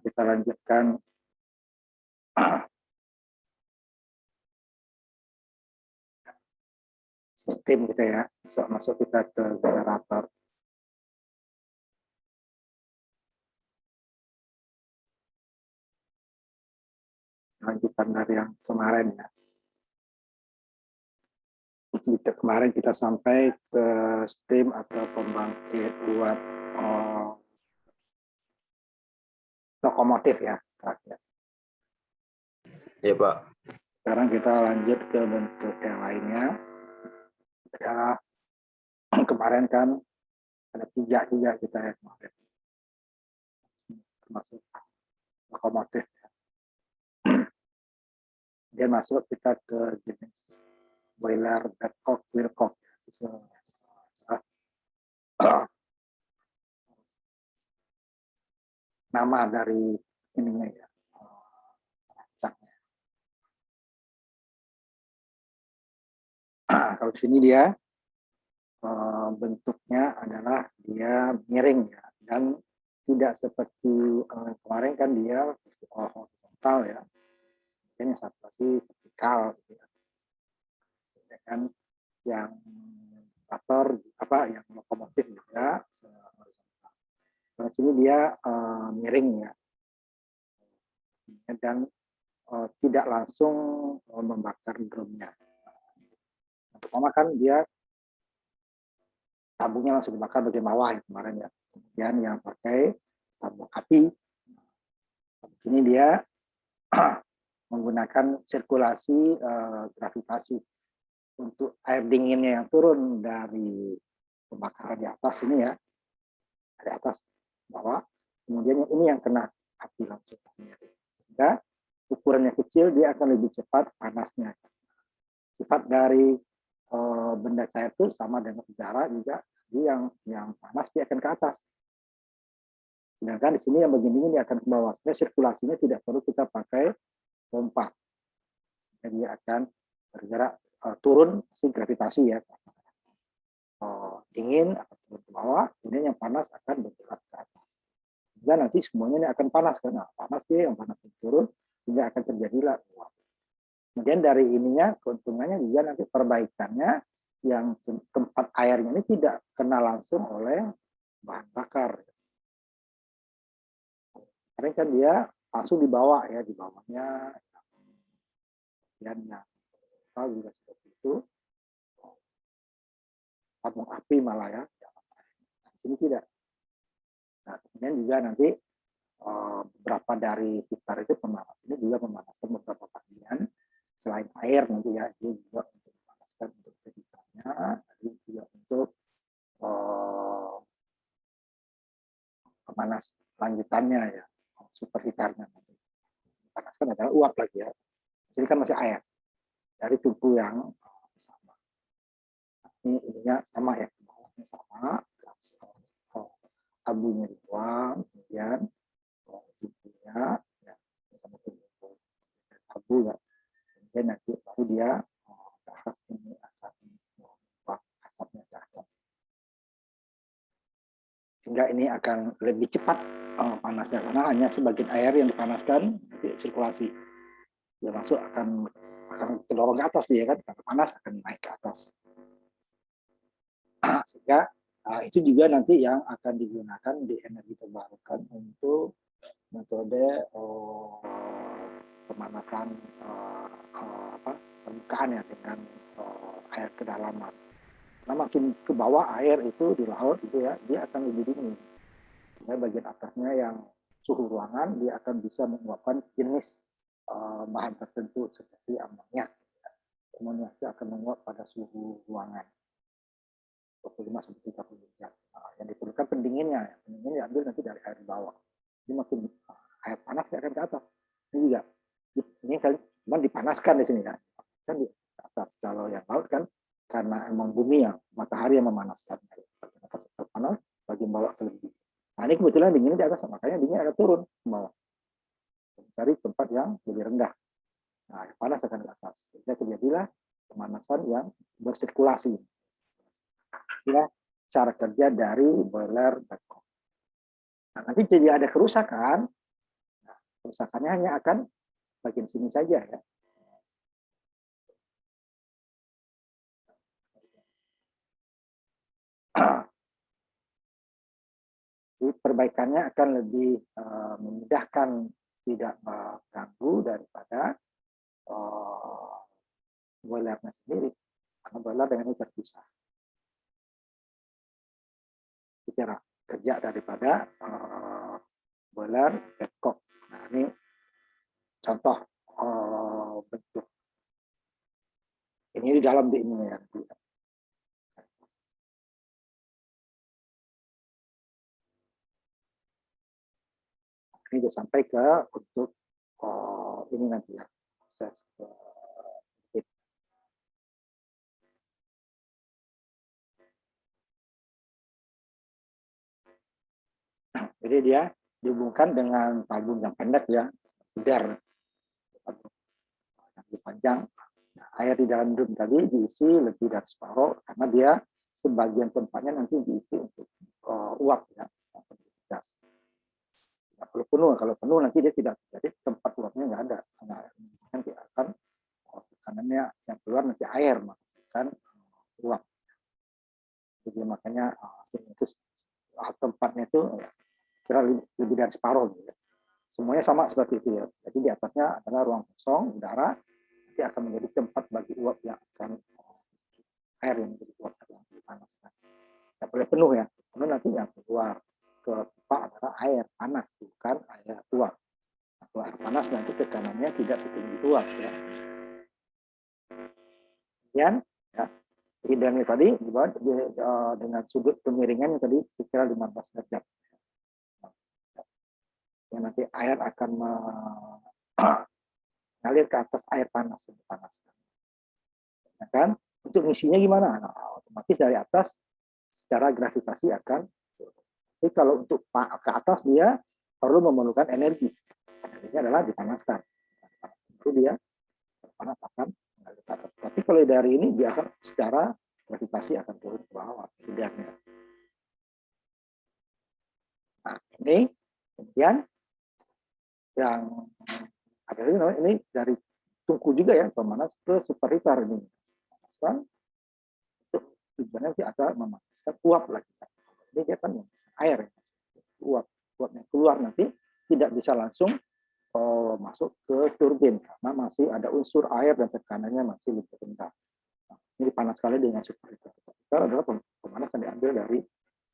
kita lanjutkan sistem gitu ya. Masuk kita ke generator. Lanjutan dari yang kemarin ya. Kemarin kita sampai ke steam atau pembangkit uap lokomotif ya. Iya Pak. Sekarang kita lanjut ke bentuk yang lainnya. Ya, kemarin kan ada tiga kita ya kemarin. Termasuk lokomotif. Dia masuk kita ke jenis boiler, Babcock, Wilcox. Nama dari ininya ya. Kalau di sini dia bentuknya adalah dia miring ya, dan tidak seperti kemarin kan dia horizontal ya. Ini satu lagi vertikal gitu ya. Dan yang motor yang lokomotif juga horizontal. Nah, sini dia miring ya. Dan tidak langsung membakar drumnya. Pertama kan dia tabungnya langsung dibakar bagian bawah ya kemarin ya. Kemudian yang pakai tabung api. Di sini dia menggunakan sirkulasi gravitasi untuk air dinginnya yang turun dari pembakaran di atas ini ya, dari atas bawah. Kemudian ini yang kena api langsung. Sehingga ukurannya kecil, dia akan lebih cepat panasnya. Sifat dari benda cair itu sama dengan udara juga, yang panas dia akan ke atas. Sedangkan di sini yang bagian dingin dia akan ke bawah. Sirkulasinya tidak perlu kita pakai pompa. Jadi dia akan bergerak turun si gravitasi ya. Dingin akan turun ke bawah, kemudian yang panas akan bergerak ke atas. Sehingga nanti semuanya ini akan panas karena panas dia yang panas turun, sehingga akan terjadilah uap. Kemudian dari ininya keuntungannya juga nanti perbaikannya yang tempat airnya ini tidak kena langsung oleh bahan bakar. Karena kan dia langsung dibawa ya, di bawahnya. Dan yang juga seperti itu. Tabung api malah ya. Di sini tidak. Nah, kemudian juga nanti beberapa dari heater itu pemanas ini juga memanaskan beberapa bagian selain air nanti ya, dia juga untuk memanaskan untuk heaternya, tadi juga untuk pemanas lanjutannya ya, super heaternya nanti. Panaskan adalah uap lagi ya. Jadi kan masih air dari tubuh yang sama. Ini ininya sama ya, bawahnya sama, abunya dibuang, kemudian tubuhnya ya, sama tubuh abu ya. Kemudian nanti baru dia ke atas ini akan membuat asapnya ke atas. Sehingga ini akan lebih cepat panasnya karena hanya sebagian air yang dipanaskan, nanti sirkulasi dia masuk akan terdorong ke atas dia kan, karena panas akan naik ke atas. Sehingga itu juga nanti yang akan digunakan di energi terbarukan untuk metode pemanasan permukaan ya dengan air kedalaman. Karena makin ke bawah air itu di laut itu ya, dia akan lebih dingin. Nah, bagian atasnya yang suhu ruangan dia akan bisa menguapkan jenis bahan tertentu seperti amonia. Amonia itu akan menguap pada suhu ruangan 25-30 derajat. Yang diperlukan pendinginnya, pendinginnya diambil nanti dari air bawah. Ini makin air panas akan ke atas. Ini juga, ini kan cuma dipanaskan di sini kan di atas. Kalau yang laut kan karena emang bumi yang matahari yang memanaskan. Bagian atas terpanas, bagian bawah lebih. Nah ini kebetulan dinginnya di atas, makanya dinginnya akan turun ke bawah. Cari tempat yang lebih rendah. Nah, yang panas akan ke atas. Sehingga terjadilah pemanasan yang bersirkulasi. Ya, cara kerja dari boiler Babcock. Nah, nanti jadi ada kerusakan. kerusakannya hanya akan bagian sini saja ya. Jadi perbaikannya akan lebih memudahkan, tidak mengganggu daripada boilernya sendiri, karena boiler dengan ini terpisah. Cara kerja daripada boiler Babcock. Nah, ini contoh bentuk. Ini di dalam di ini ya. Ini sudah sampai ke untuk ini nanti ya, proses jadi dia dihubungkan dengan tabung yang pendek ya, udar yang lebih panjang. Nah, air di dalam drum tadi diisi lebih dari separuh karena dia sebagian tempatnya nanti diisi untuk uap ya, gas. Nah, kalau penuh nanti dia tidak, jadi tempat uapnya nggak ada, nanti akan tekanannya yang keluar nanti air, bukan uap. Jadi makanya tempatnya itu kira lebih dari separuh. Gitu. Semuanya sama seperti itu ya. Jadi di atasnya adalah ruang kosong udara, nanti akan menjadi tempat bagi uap yang akan air yang menjadi uap yang dipanaskan. Tidak boleh penuh ya, penuh nanti yang keluar ke pipa adalah air panas, bukan air uap. Kalau air panas nanti tekanannya tidak setinggi uap ya. Kemudian ya, hidangnya tadi dibuat dengan sudut kemiringannya tadi kira 15 derajat. Ya, nanti air akan mengalir ke atas air panas, ya kan? Untuk ngisinya gimana? Nah, otomatis dari atas secara gravitasi akan. Jadi kalau untuk ke atas dia perlu memerlukan energi. Energinya adalah dipanaskan. Lalu dia panas akan mengalir ke atas. Tapi kalau dari ini dia akan secara gravitasi akan turun ke bawah udaranya. Nah, ini kemudian yang ada ini dari tungku juga ya, pemanas ke superheater ini. Kan tujuannya nanti ada memanaskan uap lagi. Ini dia kan air, uapnya keluar nanti tidak bisa langsung masuk ke turbin karena masih ada unsur air dan tekanannya masih lebih rendah. Nah, ini panas sekali dengan superheater. Superheater adalah pemanas yang diambil dari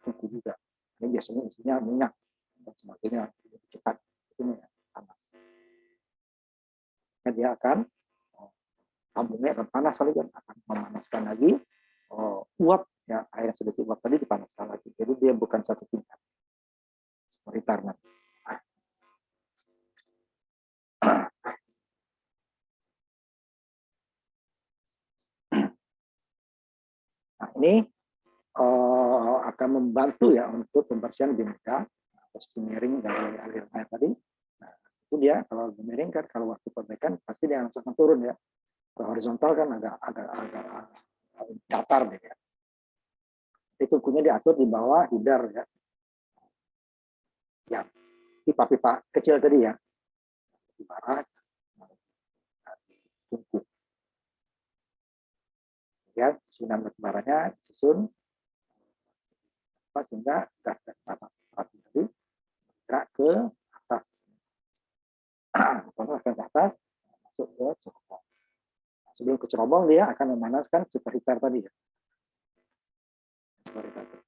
tungku juga. Ini biasanya isinya minyak dan sebagainya, lebih cepat ini panas. Dan dia akan tabungnya akan panas lagi, kan akan memanaskan lagi uap ya, air yang sedikit uap tadi dipanaskan lagi. Jadi dia bukan satu tingkat superheater nanti. Nah, ini akan membantu ya untuk pembersihan bingkai atau miring dari aliran air tadi. Nah, itu dia kalau dimiringkan, kalau waktu perbaikan pasti dia langsung turun ya. Kalau horizontal kan agak datar deh ya. Itu tungkunya diatur di bawah hidar ya. Ya, pipa-pipa kecil tadi ya. Di barat, tungku. Ya, susunan batubara disusun sehingga gas-gas panas tadi bergerak ke atas. Panas ke atas, masuk ke cerobong. Nah, sebelum ke cerobong dia akan memanaskan superheater tadi ya. Superheater.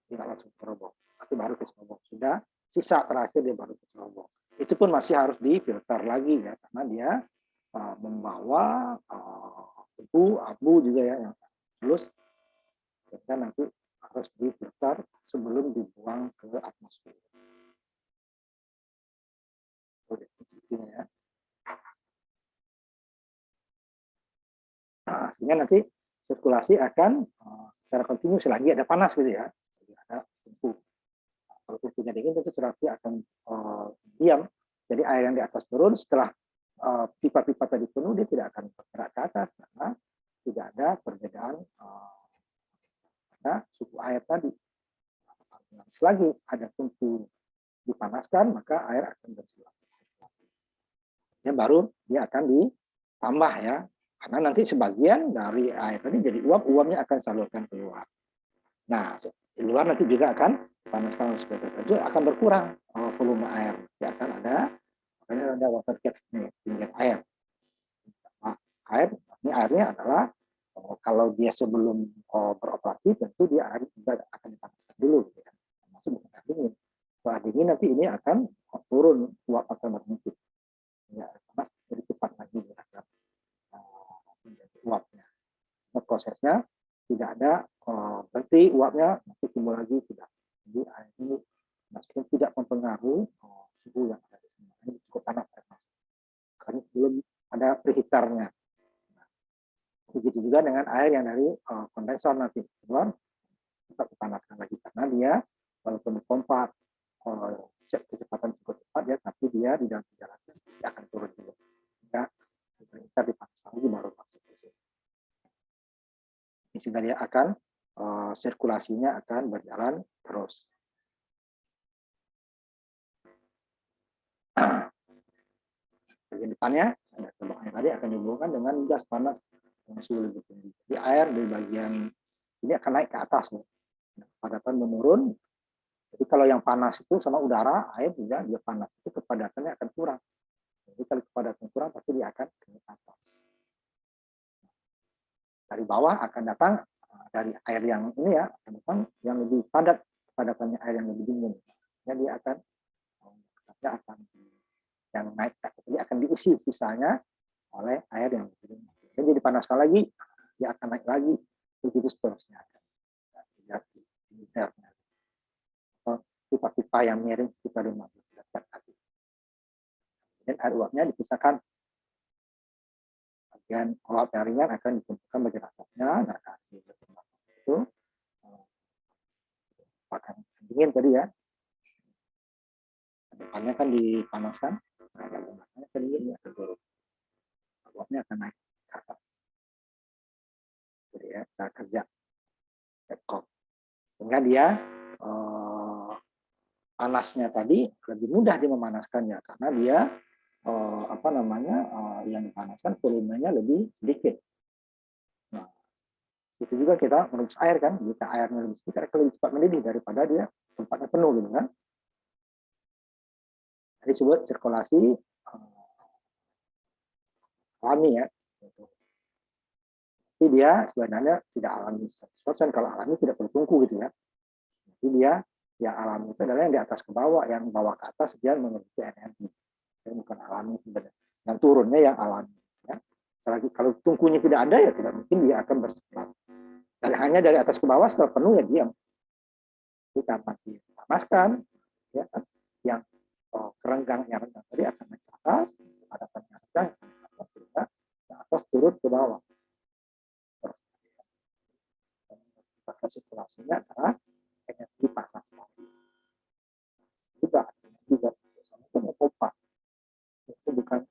Tidak langsung ke cerobong, tapi baru ke cerobong. Sudah sisa terakhir dia baru ke cerobong. Itu pun masih harus difilter lagi ya, karena dia membawa debu, abu juga ya yang halus, sehingga nanti harus difilter sebelum dibuang ke atmosfer. Ya. Nah, sehingga nanti sirkulasi akan secara kontinu selagi ada panas gitu ya, ada tungku. Kalau tungkunya dingin tentu sirkulasi akan diam. Jadi air yang di atas turun setelah pipa-pipa tadi penuh, dia tidak akan bergerak ke atas karena tidak ada perbedaan pada suhu air tadi. Selagi ada tungku dipanaskan, maka air akan bersirkulasi. Ya, baru dia akan ditambah ya, karena nanti sebagian dari air tadi jadi uap, uapnya akan salurkan keluar. Nah, di luar nanti juga akan dipanaskan oleh separator itu akan berkurang volume air. Ya akan makanya ada water jet nih, tinggi air. Nah, ini airnya adalah kalau dia sebelum beroperasi tentu dia air juga akan dipanaskan dulu, gitu ya. Termasuk bukan air dingin. Kalau air dingin nanti ini akan turun, uap akan berhenti. Ya, panas jadi cepat lagi dia menjadi uapnya. Nah, prosesnya tidak ada berarti uapnya masih timbul lagi, tidak. Jadi air ini meskipun tidak mempengaruhi suhu yang ada di sini. Ini cukup panas karena belum ada preheaternya. Nah, begitu juga dengan air yang dari kondensor nanti keluar tetap dipanaskan lagi karena dia walaupun dipompa kecepatan cukup cepat ya, tapi dia di dalam perjalanan tidak akan turun dulu. Sehingga preheater dipanaskan lagi baru masuk ke sini. Sehingga dia akan sirkulasinya akan berjalan terus. Bagian depannya ada gelombang air tadi akan dihubungkan dengan gas panas yang suhu lebih tinggi. Jadi air di bagian ini akan naik ke atas nih. Kepadatan menurun. Jadi kalau yang panas itu sama udara, air juga dia panas itu kepadatannya akan kurang. Jadi kalau kepadatan kurang pasti dia akan ke atas. Dari bawah akan datang dari air yang ini ya, akan datang yang lebih padat, kepadatannya air yang lebih dingin. Jadi dia akan yang naik ke atas ini akan diisi sisanya oleh air yang lebih dingin. Jadi dipanaskan lagi, dia akan naik lagi, begitu seterusnya. Pipa-pipa yang miring sekitar 15 derajat tadi. Dan air uapnya dipisahkan. Bagian uap yang ringan akan dikumpulkan bagian atasnya, nah di bagian itu akan dingin tadi ya. Depannya kan dipanaskan, nah belakangnya akan dingin ya, turun. Uapnya akan naik ke atas. Jadi ya, cara kerja Babcock. Sehingga dia panasnya tadi lebih mudah dia memanaskannya karena dia yang dipanaskan volumenya lebih sedikit. Nah, itu juga kita merebus air kan, jika airnya lebih sedikit akan lebih cepat mendidih daripada dia tempatnya penuh gitu kan. Jadi disebut sirkulasi alami ya. Jadi dia sebenarnya tidak alami 100%, kalau alami tidak perlu tungku gitu ya. Jadi dia yang alami itu adalah yang di atas ke bawah, yang bawah ke atas dia memiliki energi. Jadi bukan alami sebenarnya. Yang turunnya yang alami. Ya. Selagi kalau tungkunya tidak ada ya tidak mungkin dia akan bersirkulasi. Dan hanya dari atas ke bawah setelah penuh ya diam. Jadi tanpa dipanaskan, ya kan, yang kerenggang yang rendah tadi akan naik ke atas, padatannya rendah, yang atas turun ke bawah. Sirkulasinya adalah energi panas. Juga sama pompa. Itu bukan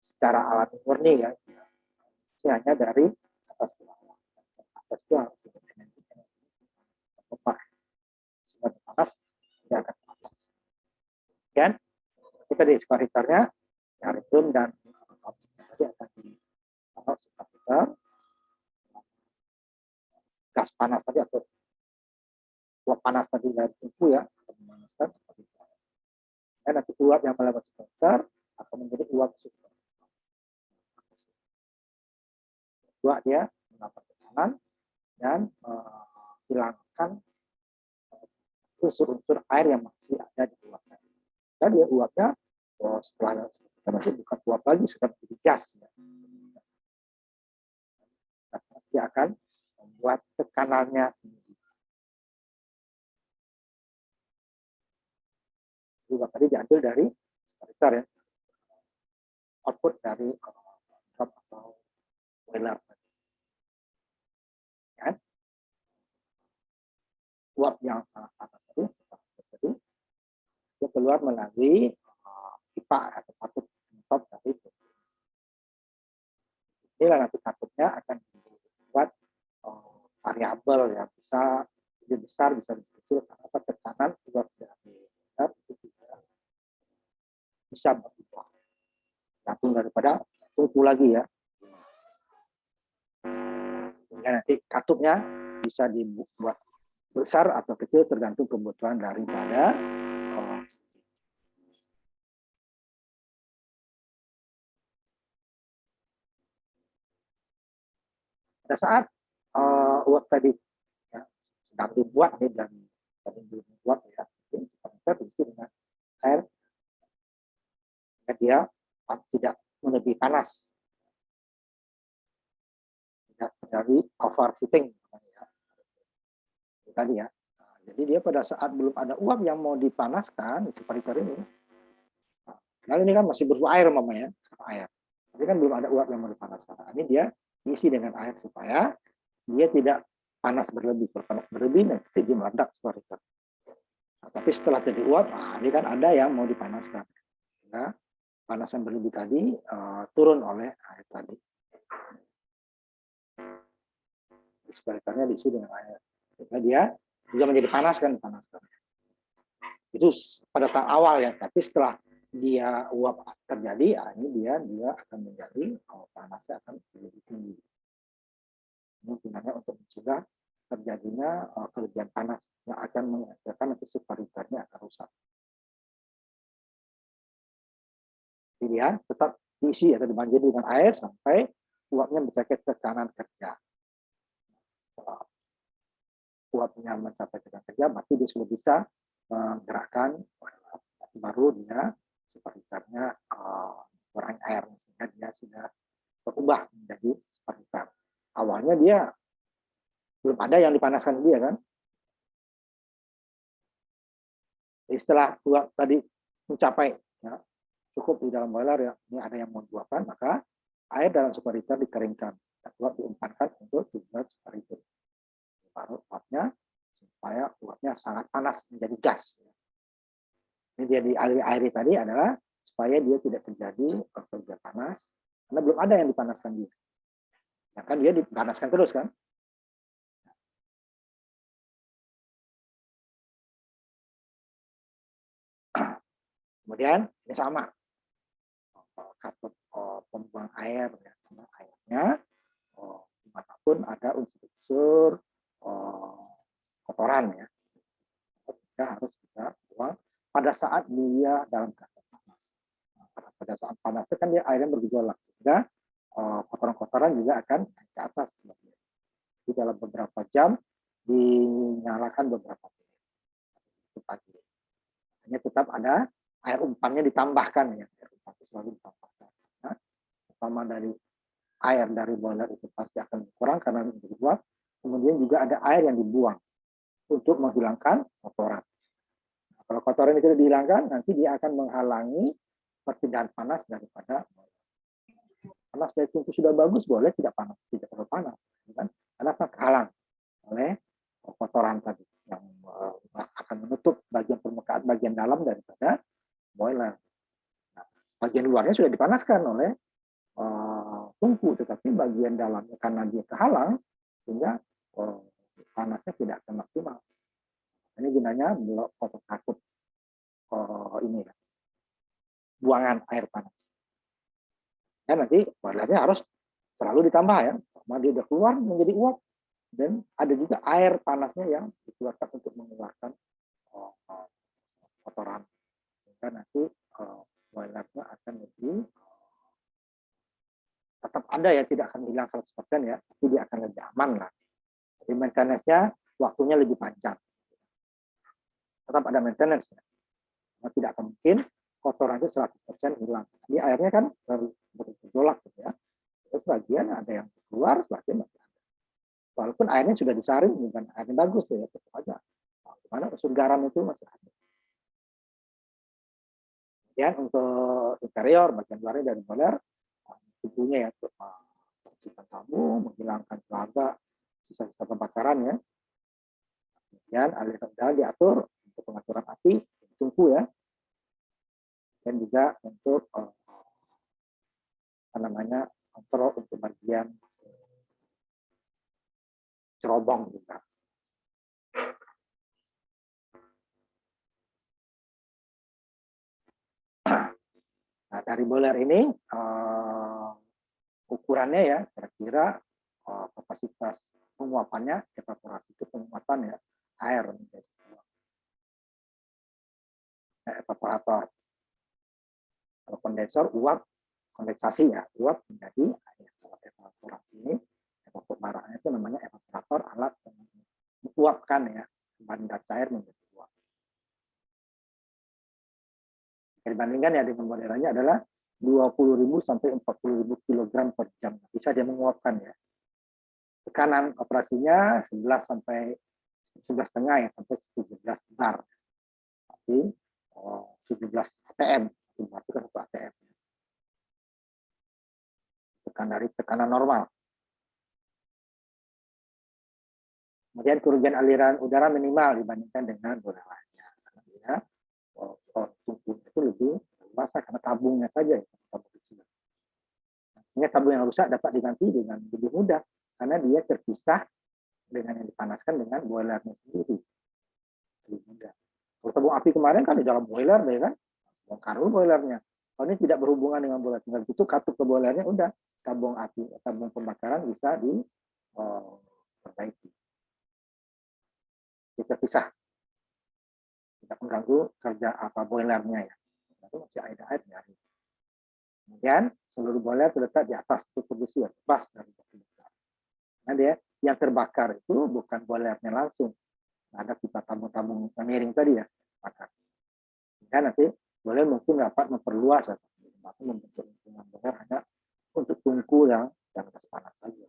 secara alami murni ya. Ini hanya dari atas ke bawah. Atas itu harus energi pompa. Sehingga panas dia akan panas. Dan kita di separatornya Carium dan tadi akan ditaruh separator gas panas tadi atau uap panas tadi dari tungku ya akan memanaskan separator. Dan nanti uap yang melewati separator akan menjadi uap super. Dua dia menambah tekanan dan hilangkan unsur-unsur air yang masih ada di uapnya. Dan dia uapnya setelah kita masih bukan uap lagi, sudah menjadi gas. Ya. Dia akan membuat tekanannya tinggi. Juga tadi diambil dari separator ya. Output dari drop atau boiler. Ya. Uap yang sangat panas tadi, dia keluar melalui pipa atau katup top dari itu. Inilah nanti katupnya akan dibuat variabel yang bisa lebih besar, bisa lebih kecil karena tekanan juga bisa bisa berubah. Tergantung daripada tungku lagi ya. Ya, nanti katupnya bisa dibuat besar atau kecil tergantung kebutuhan daripada pada saat uap tadi ya, sedang dibuat nih dan tadi belum dibuat ya, kita diisi dengan air agar dia tidak lebih panas, tidak terjadi overheating ya. Tadi ya. Nah, jadi dia pada saat belum ada uap yang mau dipanaskan superheater ini, lalu ini kan masih berupa air mamanya, air. Tapi kan belum ada uap yang mau dipanaskan. Nah, ini dia diisi dengan air supaya dia tidak panas berlebih. Kalau panas berlebih nanti dia meledak superheater. Nah, tapi setelah jadi uap, nah, ini kan ada yang mau dipanaskan. Nah, panas yang berlebih tadi turun oleh air tadi. Superheaternya diisi dengan air. Sehingga dia juga menjadi panas kan, dipanaskan. Itu pada tahap awal ya, tapi setelah dia uap terjadi, ini dia akan menjadi panasnya akan lebih tinggi. Ini gunanya untuk mencegah terjadinya kelebihan panas yang akan mengakibatkan nanti superheaternya akan rusak. Jadi dia tetap diisi atau dibanjiri dengan air sampai uapnya mencapai tekanan kerja. Setelah uapnya mencapai tekanan kerja, berarti dia sudah bisa menggerakkan, baru dia superheaternya kurang air, sehingga dia sudah berubah menjadi superheater. Awalnya dia belum ada yang dipanaskan dia kan. Jadi setelah uap tadi mencapai ya, cukup di dalam boiler ya, ini ada yang mau dibuatkan, maka air dalam superheater dikeringkan, dan uap diumpankan untuk dibuat superheater. Baru uapnya supaya uapnya sangat panas menjadi gas. Ini dia di air tadi adalah supaya dia tidak terjadi kelebihan panas, karena belum ada yang dipanaskan dia. Ya kan dia dipanaskan terus kan. Kemudian ini sama, katup pembuang air, ya, pembuang airnya dimanapun ada unsur-unsur kotoran ya, kita harus bisa buang pada saat dia dalam keadaan panas. Nah, pada saat panas itu kan dia airnya bergejolak, sehingga kotoran-kotoran juga akan naik ke atas. Di dalam beberapa jam dinyalakan beberapa pagi. Hanya tetap ada air umpannya ditambahkan ya, air umpan itu selalu ditambahkan. Nah, pertama dari air dari boiler itu pasti akan berkurang karena menjadi uap. Kemudian juga ada air yang dibuang untuk menghilangkan kotoran. Nah, kalau kotoran itu dihilangkan, nanti dia akan menghalangi perpindahan panas daripada boiler. Panas dari tungku sudah bagus, boleh tidak panas, tidak terlalu panas, kan? Karena terhalang oleh kotoran tadi yang akan menutup bagian permukaan bagian dalam daripada boiler. Nah, bagian luarnya sudah dipanaskan oleh tungku, tetapi bagian dalamnya karena dia kehalang sehingga panasnya tidak akan maksimal. Ini gunanya blok kotak katup ini ya, buangan air panas. Dan nanti boilernya harus selalu ditambah ya, sama dia udah keluar menjadi uap, dan ada juga air panasnya yang dikeluarkan untuk mengeluarkan kotoran, sehingga nanti boilernya akan lebih tetap ada ya, tidak akan hilang 100% ya, tapi dia akan lebih aman lah. Jadi maintenance-nya waktunya lebih panjang. Tetap ada maintenance ya. Nah, tidak akan mungkin kotoran itu 100% hilang. Jadi airnya kan bergejolak gitu ya. Terus sebagian ada yang keluar, sebagian masih ada. Walaupun airnya sudah disaring, bukan airnya bagus tuh ya, tetap aja. Nah, dimana unsur garam itu masih ada. Kemudian untuk interior, bagian luarnya dari boiler, tubuhnya ya, untuk membersihkan tamu, menghilangkan telaga, sisa-sisa pembakaran ya. Kemudian aliran udara diatur untuk pengaturan api, tungku ya. Dan juga untuk kontrol untuk bagian cerobong juga. Nah, dari boiler ini ukurannya ya kira-kira kapasitas penguapannya, evaporasi itu penguapan ya air menjadi evaporator. Kalau kondensor uap kondensasi ya, uap menjadi air. Kalau evaporasi ini evaporasinya itu namanya evaporator, alat yang menguapkan ya bahan cair menjadi uap. Dibandingkan ya dengan modelnya adalah 20.000 sampai 40.000 kg per jam. Bisa dia menguapkan ya. Tekanan operasinya 11 sampai 11,5 ya sampai 17 bar. Tapi 17 atm, itu kan satu atm. Dari tekanan normal. Kemudian kerugian aliran udara minimal dibandingkan dengan boiler lainnya. Karena dia tungkunya itu lebih luas karena tabungnya saja, tabung kecil. Artinya tabung yang rusak dapat diganti dengan lebih mudah karena dia terpisah dengan yang dipanaskan dengan boilernya sendiri. Lebih mudah. Kalau tabung api kemarin kan di dalam boiler, ya kan? Bongkar dulu boilernya. Kalau ini tidak berhubungan dengan boiler, tinggal itu katup ke boilernya, udah tabung api, tabung pembakaran bisa diperbaiki. Kita pisah, tidak mengganggu kerja apa boilernya ya. Itu masih ada airnya. Kemudian seluruh boiler terletak di atas produksi ya, bebas dari batu besar. Nah dia yang terbakar itu bukan boilernya langsung, ada pipa tabung-tabung miring tadi ya, bakar. Dan nanti boiler mungkin dapat memperluas atau membentuk lingkungan boiler hanya untuk tungku yang atas panas saja,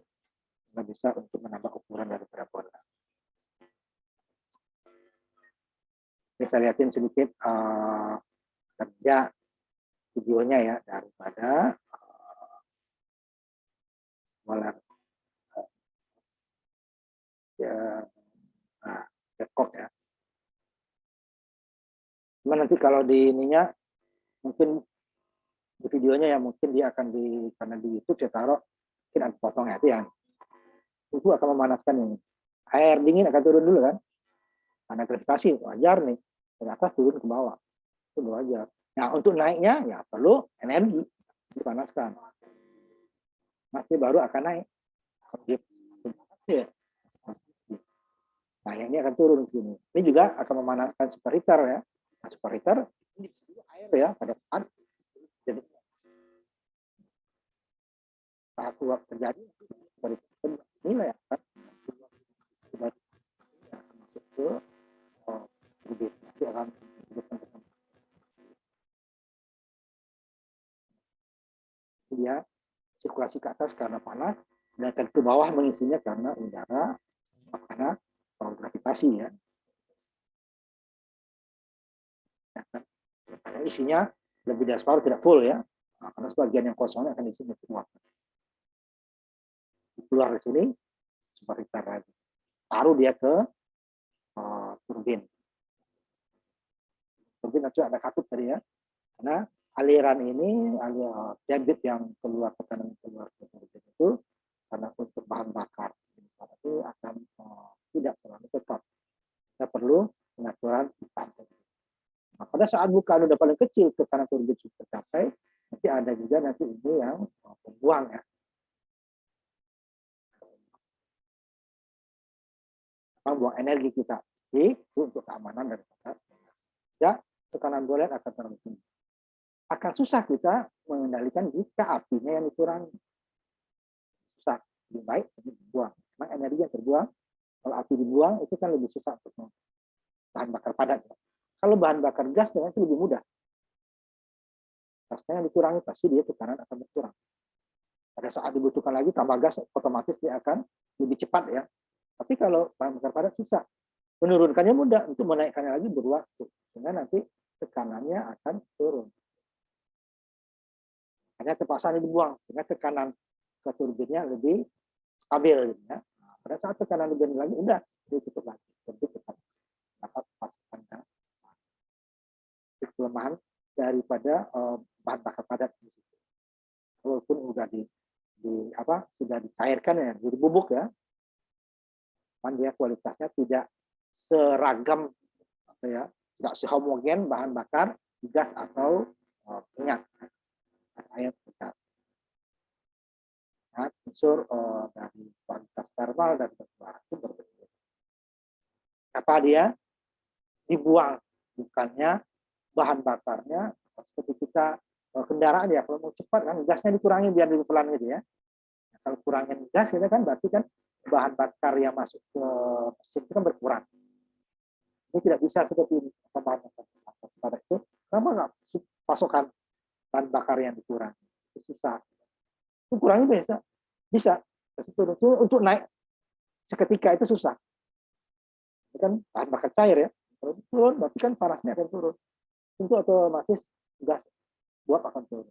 nggak bisa untuk menambah ukuran daripada boiler. Saya lihatin sedikit kerja videonya ya daripada boiler Babcock ya. Cuma nanti kalau di ininya mungkin di videonya ya mungkin dia akan karena di YouTube saya taruh mungkin ada potongnya itu ya. Itu akan memanaskan ini. Air dingin akan turun dulu kan. Karena gravitasi wajar nih dari atas turun ke bawah itu wajar. Nah untuk naiknya ya perlu energi dipanaskan. Nanti baru akan naik. Nah ini akan turun ke sini. Ini juga akan memanaskan superheater ya. Nah, superheater ini air ya pada saat jadi saat uap terjadi ini ya kan masuk ke turbin nanti akan dia sirkulasi ke atas karena panas, sedangkan ke bawah mengisinya karena udara, karena gravitasi ya. Karena isinya lebih dari separuh tidak full ya, karena sebagian yang kosongnya akan diisi keluar. Keluar dari sini, superheater lagi. Taruh dia ke turbin. Turbin nanti ada katup tadi ya, karena aliran ini, debit yang keluar tekanan keluar ke turbin itu karena untuk bahan bakar itu akan tidak selalu tetap. Kita perlu pengaturan pipa. Nah, pada saat bukaan udah paling kecil tekanan turbin sudah tercapai, nanti ada juga nanti ini yang pembuang ya. Buang energi kita untuk keamanan daripada ya tekanan boiler akan terlalu tinggi. Akan susah kita mengendalikan jika apinya yang dikurangi. Susah, lebih baik dibuang. Memang energi yang terbuang, kalau api dibuang itu kan lebih susah untuk bahan bakar padat. Kalau bahan bakar gas dengan itu lebih mudah. Gasnya yang dikurangi pasti dia tekanan akan berkurang. Pada saat dibutuhkan lagi tambah gas otomatis dia akan lebih cepat ya. Tapi kalau bahan bakar padat susah. Menurunkannya mudah, untuk menaikkannya lagi berwaktu. Sehingga nanti tekanannya akan turun. Hanya terpaksa dibuang, sehingga tekanan ke turbinnya lebih stabil. Ya. Nah, pada saat tekanan lebih lagi, udah cukup lagi. Turbin tetap dapat pasukan gas. Kelemahan daripada bahan bakar padat. Walaupun sudah sudah dicairkan ya, jadi bubuk ya, dia kualitasnya tidak seragam ya, tidak sehomogen bahan bakar gas atau minyak. air bekas. Nah, unsur dari kualitas thermal dan batubara itu berbeda. Apa dia dibuang, bukannya bahan bakarnya seperti kita kendaraan ya, kalau mau cepat kan gasnya dikurangi biar lebih pelan gitu ya. Nah, kalau kurangin gas kita kan berarti kan bahan bakar yang masuk ke mesin itu kan berkurang. Ini tidak bisa seperti ini. Bahan bakar itu kenapa nggak pasokan bahan bakar yang dikurangi? Itu susah. Itu kurangi bisa. Untuk naik seketika itu susah. Itu kan bahan bakar cair ya. Kalau turun berarti kan panasnya akan turun. Tentu otomatis gas buat akan turun.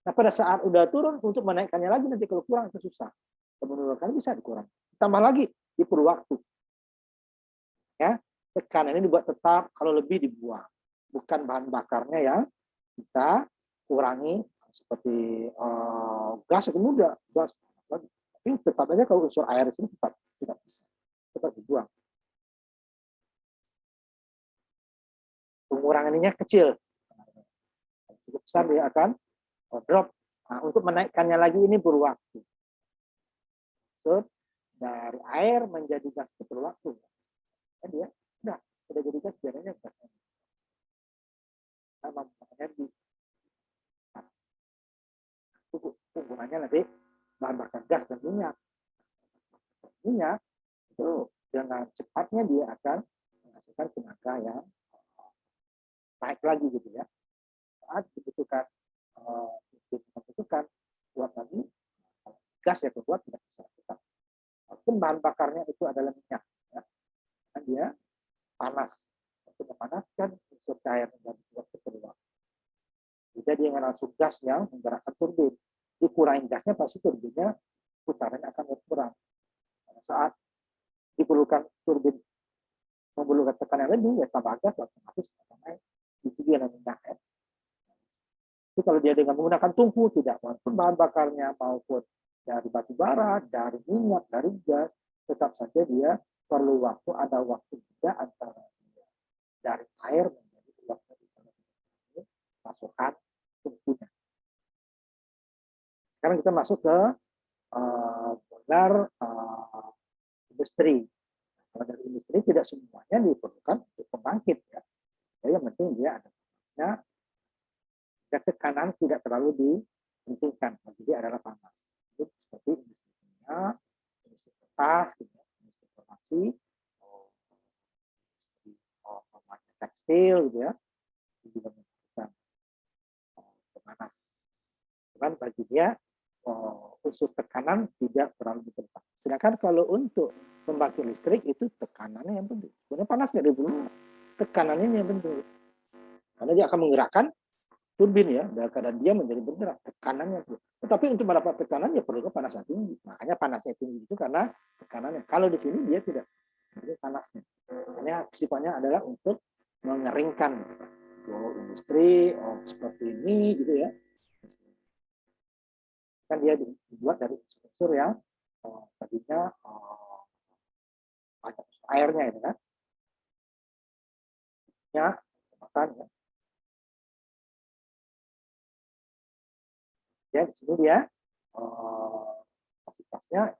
Nah pada saat udah turun untuk menaikkannya lagi nanti kalau kurang itu susah. Menurunkan bisa dikurang. Tambah lagi diperlu waktu. Ya, tekanan ini dibuat tetap, kalau lebih dibuang. Bukan bahan bakarnya yang kita kurangi seperti gas itu mudah, gas. Tapi tetap aja kalau unsur air di sini tetap tidak bisa, tetap dibuang. Pengurangannya kecil, cukup besar dia akan drop. Nah, untuk menaikkannya lagi ini perlu waktu. So, dari air menjadi gas perlu waktu. Dia sudah jadi gas, biasanya gas sama energi. Hubungannya nanti bahan bakar gas dan minyak itu dengan cepatnya dia akan menghasilkan tenaga yang naik lagi gitu ya. Saat dibutuhkan buat lagi gas yang keluar tidak bisa kita. Walaupun bahan bakarnya itu adalah minyak, ya. Dan dia panas. Untuk memanaskan unsur cair menjadi waktu keluar. Jadi dengan langsung gas yang menggerakkan turbin. Dikurangi gasnya pasti turbinnya putarannya akan berkurang. Pada saat diperlukan turbin memerlukan tekanan lebih, ya tambah gas otomatis akan naik. Itu dia namanya minyak. Itu kalau dia dengan menggunakan tungku tidak, walaupun bahan bakarnya maupun dari batu bara, dari minyak, dari gas, tetap saja dia perlu waktu, ada waktu juga antara dia dari air menjadi uap dari pasokan tungkunya. Sekarang kita masuk ke boiler industri. Kalau dari industri tidak semuanya diperlukan untuk pembangkit ya. Jadi yang penting dia ada panasnya, tekanan tidak terlalu dipentingkan. Jadi adalah panas. Itu seperti industri minyak, industri kertas, industri farmasi, industri tekstil, gitu ya. Itu juga membutuhkan panas. Cuman bagi dia unsur tekanan tidak terlalu diperlukan. Sedangkan kalau untuk pembangkit listrik itu tekanannya yang penting. Sebenarnya panas nggak dulu, tekanannya yang penting. Karena dia akan menggerakkan turbin ya, dan dia menjadi bergerak tekanannya. Tetapi untuk mendapat tekanan ya perlu panas yang tinggi. Makanya panasnya tinggi itu karena tekanannya. Kalau di sini dia tidak, jadi panasnya. Hanya sifatnya adalah untuk mengeringkan industri seperti ini gitu ya. Kan dia dibuat dari unsur yang tadinya banyak airnya itu kan. Ya, makan ya. Ya di sini dia kapasitasnya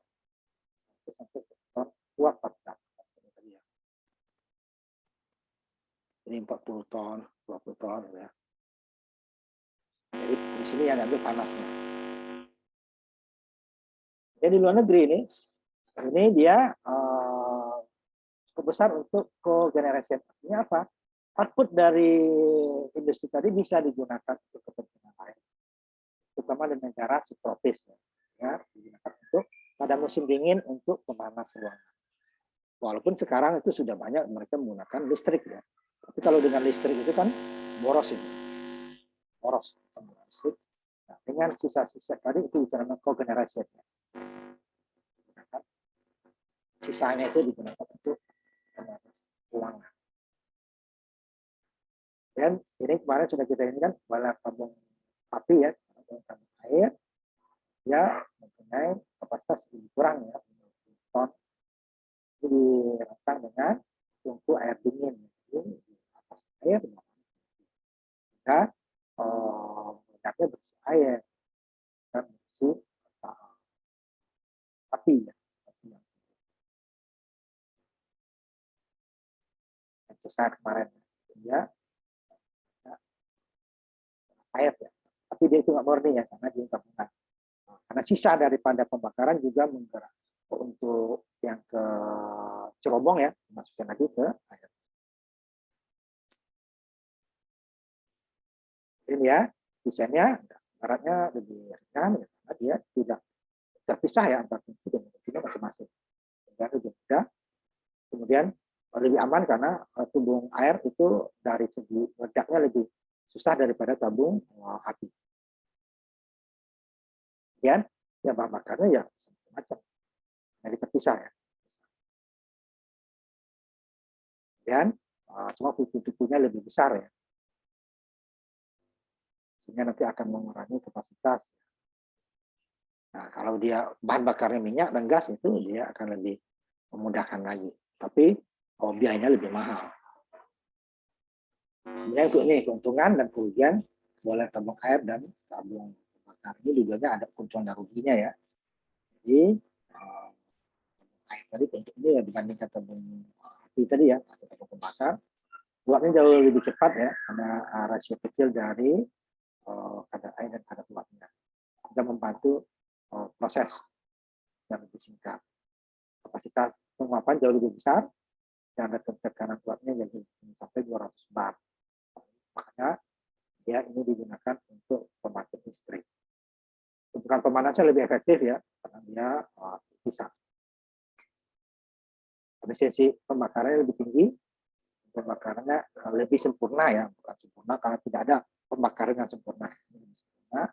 sampai ton uap 40. Jadi 40 ton, 20 ton ya. Jadi di sini yang diambil panasnya. Jadi di luar negeri ini dia cukup besar untuk cogeneration. Artinya apa? Output dari industri tadi bisa digunakan untuk kepentingan lain, terutama di negara subtropis ya, digunakan untuk pada musim dingin untuk pemanas ruangan. Walaupun sekarang itu sudah banyak mereka menggunakan listrik ya. Tapi kalau dengan listrik itu kan boros itu. Boros listrik. Nah, dengan sisa-sisa tadi itu bicara cogeneration. Sisanya itu digunakan untuk ruangan. Dan ini kemarin sudah kita ini kan boiler tabung api ya, tabung air ya mempunyai kapasitas lebih kurang ya, ton. Jadi dirancang dengan tungku air dingin. Jadi di atas air, maka minyaknya bersih air. api ya. Saya kemarin dia air ya, tapi dia itu nggak murni ya karena dia tabungan. Karena sisa daripada pembakaran juga menggerak untuk yang ke cerobong ya, masukkan lagi ke air. Ini ya desainnya, baratnya lebih ringan ya, karena dia tidak terpisah ya antar fungsi dan fungsinya masing-masing. Sehingga lebih mudah. Kemudian lebih aman karena tabung air itu dari segi ledaknya lebih susah daripada tabung api. Kemudian ya bahan bakarnya ya macam-macam, jadi terpisah ya. Kemudian cuma tubuh-tubuhnya lebih besar ya, sehingga nanti akan mengurangi kapasitas. Nah kalau dia bahan bakarnya minyak dan gas itu dia akan lebih memudahkan lagi, tapi biayanya lebih mahal. Kemudian untuk ini keuntungan dan kerugian boleh tabung air dan tabung bakar ini dua-duanya ada keuntungan dan ruginya ya. Jadi air tadi untuk ini ya dibandingkan tabung api tadi ya atau tabung pembakar, uapnya jauh lebih cepat ya karena rasio kecil dari kadar air dan kadar uapnya. Bisa membantu proses yang lebih singkat. Kapasitas penguapan jauh lebih besar dan ada tekanan uapnya jadi sampai 200 bar. Makanya dia ini digunakan untuk pembangkit listrik. Bukan pemanasnya lebih efektif ya karena dia bisa. Efisiensi pembakarannya lebih tinggi, pembakarannya lebih sempurna ya, bukan sempurna karena tidak ada pembakaran yang sempurna. Sempurna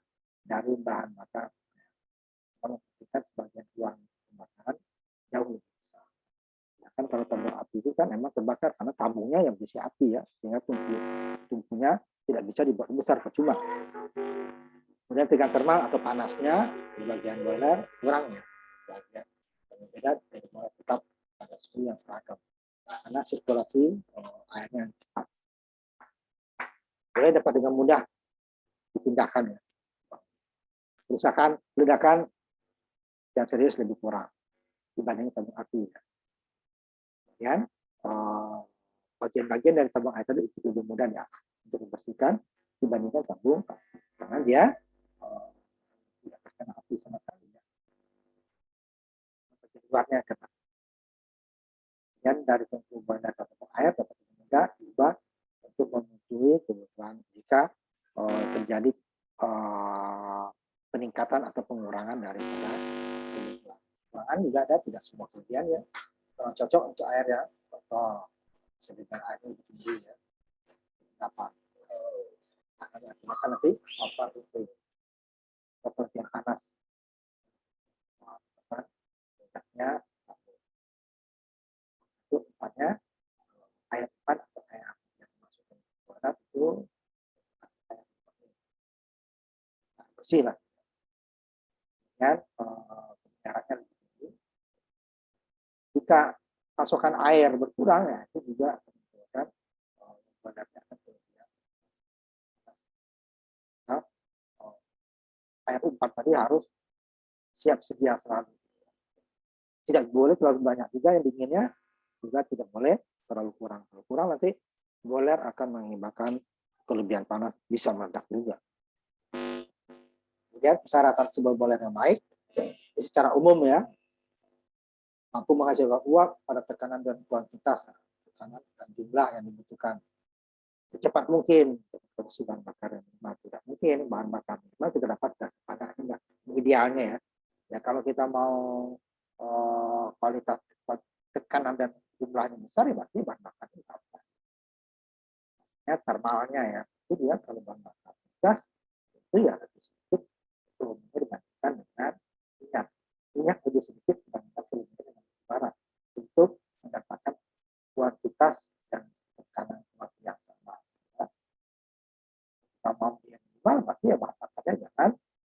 dari bahan bakar. Kalau kita sebagian uang pembakaran jauh lebih besar. Ya kan kalau tabung api itu kan memang terbakar karena tabungnya yang berisi api ya, sehingga tungkunya tidak bisa dibuat besar percuma. Kemudian tegangan termal atau panasnya di bagian boiler kurang ya. Bagian berbeda dari boiler tetap pada suhu yang seragam karena sirkulasi airnya cepat. Boleh dapat dengan mudah dipindahkan ya. Kerusakan ledakan yang serius lebih kurang dibanding tabung api. Ya. Kemudian bagian-bagian dari tabung air tadi itu lebih mudah ya untuk dibersihkan dibandingkan tabung karena dia tidak terkena api sama sekali. Ya. Bagian luarnya kena. Dan dari tungku boiler tabung air dapat mudah diubah untuk memenuhi kebutuhan jika terjadi peningkatan atau pengurangan daripada kebutuhan. Pengurangan juga ada, tidak semua kelebihan ya. Cocok untuk air ya, contoh sedangkan airnya lebih tinggi ya. Dapat akan diakibatkan nanti over itu, over yang panas. Minyaknya itu tempatnya air empat atau air yang dimasukkan ke boiler itu bersih lah. Dan jaraknya lebih tinggi. Jika pasokan air berkurang ya itu juga menimbulkan boilernya akan kelebihan. Nah, air umpan tadi harus siap sedia selalu. Tidak boleh terlalu banyak juga yang dinginnya, juga tidak boleh terlalu kurang. Terlalu kurang nanti boiler akan mengakibatkan kelebihan panas, bisa meledak juga. Kemudian persyaratan sebuah boiler yang baik, secara umum ya, mampu menghasilkan uap pada tekanan dan kuantitas, tekanan dan jumlah yang dibutuhkan secepat mungkin. Produksi bahan bakar yang minimal tidak mungkin, bahan bakar minimal kita dapat gas panas idealnya ya. Ya kalau kita mau kualitas tekanan dan jumlahnya besar ya berarti bahan bakar itu ya termalnya ya. Itu dia kalau bahan bakar gas itu ya lebih sedikit dibandingkan dengan minyak. Minyak lebih sedikit dibandingkan dengan bara untuk mendapatkan kuantitas dan tekanan yang sama. Ya. Kita mau yang minimal berarti ya bahan bakarnya jangan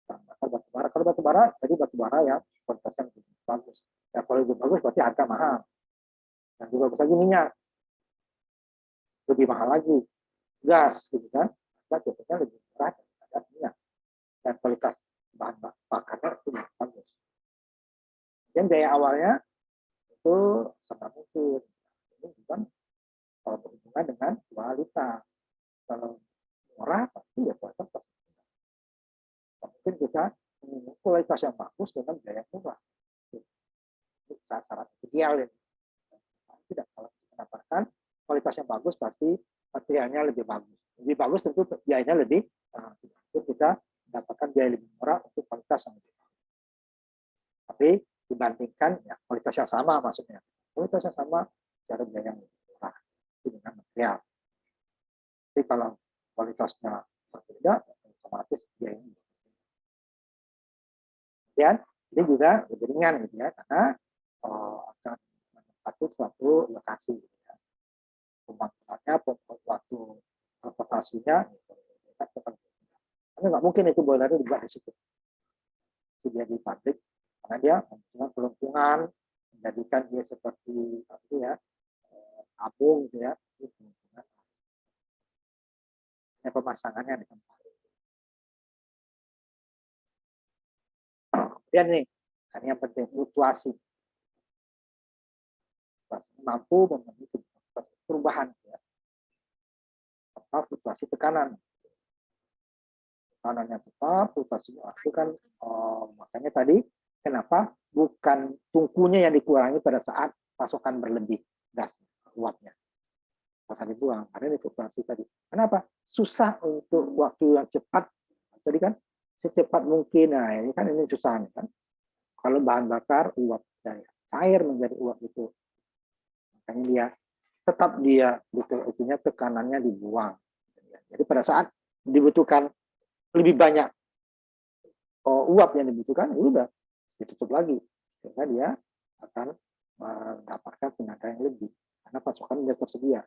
bahan bakar batu bara. Kalau batu bara jadi batu bara yang kualitasnya lebih bagus. Ya kalau lebih bagus berarti harga mahal. Dan juga bagus lagi minyak lebih mahal lagi. Gas gitu kan, gas biasanya lebih murah daripada minyak dan kualitas bahan bakarnya itu lebih bagus. Kemudian biaya awalnya itu sangat mungkin. Ini bukan berhubungan dengan kualitas. Kalau murah pasti ya kualitas pasti. Mungkin kita kualitas yang bagus dengan biaya murah. Itu syarat ideal ya. Tidak, kalau kita mendapatkan kualitas yang bagus pasti materialnya lebih bagus. Lebih bagus tentu biayanya lebih kita mendapatkan biaya lebih murah untuk kualitas yang lebih bagus. Tapi dibandingkan ya, kualitas yang sama maksudnya. Kualitas yang sama secara biaya yang lebih murah itu dengan material. Tapi kalau kualitasnya berbeda, otomatis biayanya. Kemudian ini juga lebih ringan gitu ya, karena akan menempati suatu lokasi. Gitu ya. Pembangunannya, waktu transportasinya, karena nggak mungkin itu boilernya juga di situ. Itu dia di pabrik, karena dia mempunyai pelengkungan, menjadikan dia seperti apa ya, tabung gitu ya. Pemasangannya di tempat. Kemudian nih, ini yang penting fluktuasi. Mampu memenuhi perubahan ya. Fluktuasi tekanan. Tekanannya tetap, fluktuasinya itu kan makanya tadi kenapa bukan tungkunya yang dikurangi pada saat pasokan berlebih gas uapnya. Pas dibuang, karena ini fluktuasi tadi. Kenapa? Susah untuk waktu yang cepat. Tadi kan secepat mungkin. Nah, ini kan ini susah kan. Kalau bahan bakar uap dari air menjadi uap itu, makanya dia tetap dia itunya tekanannya dibuang. Jadi pada saat dibutuhkan lebih banyak uap yang dibutuhkan, udah ditutup lagi sehingga dia akan mendapatkan tenaga yang lebih karena pasokan sudah tersedia.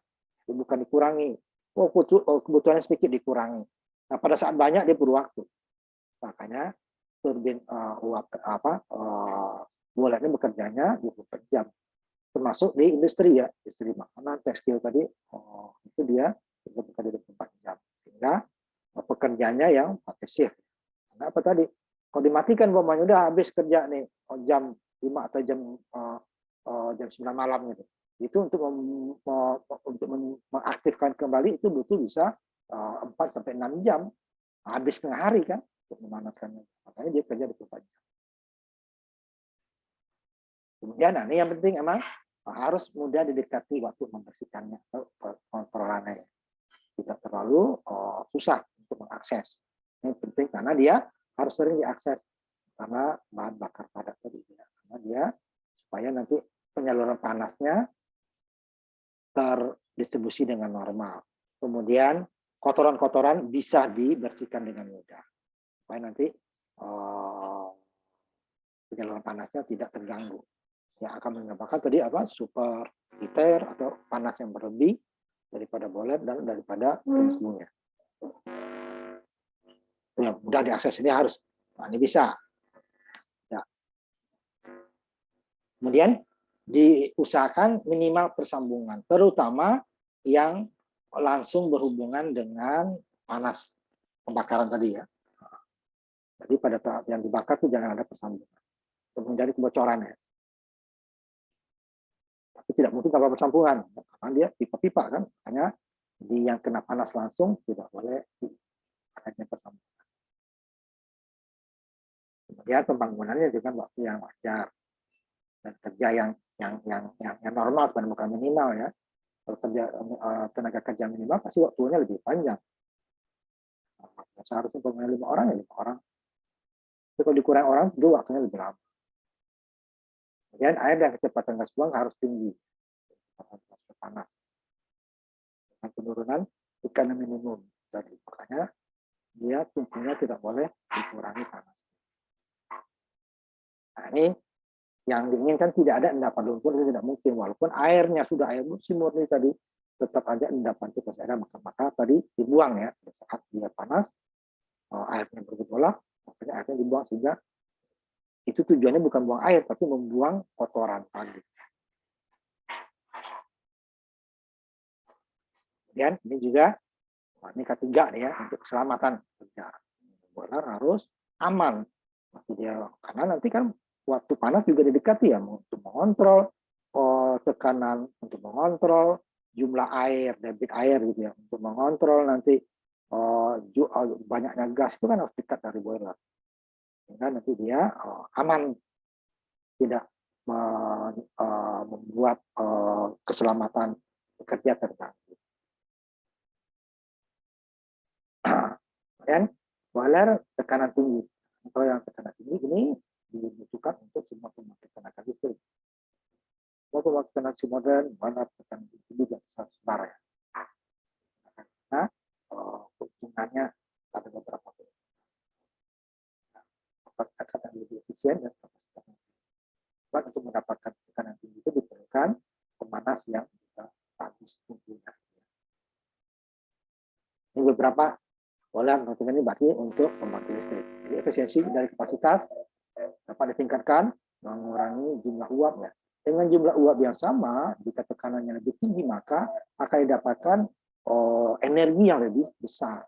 Jadi bukan dikurangi. Kebutuhannya sedikit dikurangi. Nah, pada saat banyak dia perlu waktu. Makanya turbin uap boilernya bekerjanya 24 jam. Termasuk di industri ya, industri makanan, tekstil tadi itu dia bekerja 24 jam. Sehingga pekerjaannya yang pakai shift. Karena apa tadi? Kalau dimatikan umpamanya udah habis kerja nih jam 5 atau jam 9 malam gitu. Itu untuk mengaktifkan kembali itu butuh bisa 4 sampai 6 jam. Habis setengah hari kan untuk memanaskannya. Makanya dia kerja 24 jam. Kemudian ini yang penting emang harus mudah didekati waktu membersihkannya atau kontrolannya. Tidak terlalu susah untuk mengakses. Ini penting karena dia harus sering diakses karena bahan bakar padat tadi. Karena dia supaya nanti penyaluran panasnya terdistribusi dengan normal. Kemudian kotoran-kotoran bisa dibersihkan dengan mudah. Supaya nanti penyaluran panasnya tidak terganggu. Yang akan menyebabkan tadi apa? Super heater atau panas yang berlebih daripada boiler dan daripada semua. Ya, mudah diakses ini harus. Nah, ini bisa. Ya. Kemudian diusahakan minimal persambungan, terutama yang langsung berhubungan dengan panas pembakaran tadi ya. Jadi pada saat yang dibakar itu jangan ada persambungan. Untuk menjadi kebocoran ya. Tapi tidak mungkin tanpa persambungan, karena dia pipa-pipa kan, hanya di yang kena panas langsung tidak boleh adanya persambungan. Kemudian pembangunannya juga waktu yang wajar dan kerja yang normal bukan minimal ya. Kalau kerja tenaga kerja minimal pasti waktunya lebih panjang. Seharusnya pemain 5 orang ya 5 orang. Tapi kalau dikurang orang itu waktunya lebih lama. Kemudian air dan kecepatan gas buang harus tinggi, panas. Dengan penurunan tekanan minimum. Jadi makanya dia tungkunya tidak boleh dikurangi panas. Nah ini yang diinginkan tidak ada endapan lumpur itu tidak mungkin walaupun airnya sudah air bersih murni tadi tetap aja endapan itu pasti ada maka tadi dibuang ya saat dia panas airnya bergejolak makanya airnya dibuang sehingga itu tujuannya bukan buang air tapi membuang kotoran tadi. Kemudian ini juga ini ketiga ya untuk keselamatan kerja boiler harus aman dia karena nanti kan waktu panas juga didekati ya untuk mengontrol tekanan, untuk mengontrol jumlah air, debit air gitu ya, untuk mengontrol nanti banyaknya gas itu kan harus dekat dari boiler, sehingga nanti dia aman, tidak membuat keselamatan pekerja terganggu. Dan boiler tekanan tinggi, atau yang tekanan tinggi ini dibutuhkan untuk semua pembangkit tenaga listrik. Semua pembangkit tenaga listrik modern, boiler tekanan tinggi tidak bisa sebar ya. Karena keuntungannya ada beberapa kapasitas yang lebih efisien dan kapasitas yang untuk mendapatkan tekanan tinggi itu diperlukan pemanas yang juga bagus tentunya. Ini beberapa boiler ini berarti untuk pembangkit listrik. Jadi efisiensi dari kapasitas dapat ditingkatkan, mengurangi jumlah uap ya. Dengan jumlah uap yang sama, jika tekanannya lebih tinggi maka akan didapatkan energi yang lebih besar.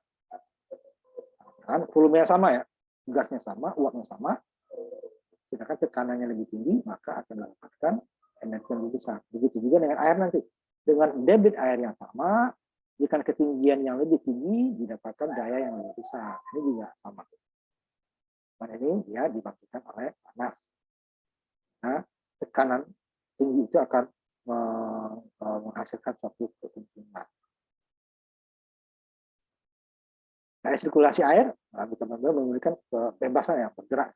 Kan volumenya sama ya, gasnya sama, uapnya sama. Sedangkan tekanannya lebih tinggi, maka akan mendapatkan energi yang lebih besar. Begitu juga dengan air nanti. Dengan debit air yang sama, jika ketinggian yang lebih tinggi, didapatkan daya yang lebih besar. Ini juga sama. Dan ini dia dibangkitkan oleh panas. Nah, tekanan tinggi itu akan menghasilkan suatu keuntungan. Nah, sirkulasi air, teman-teman memberikan kebebasan yang bergerak.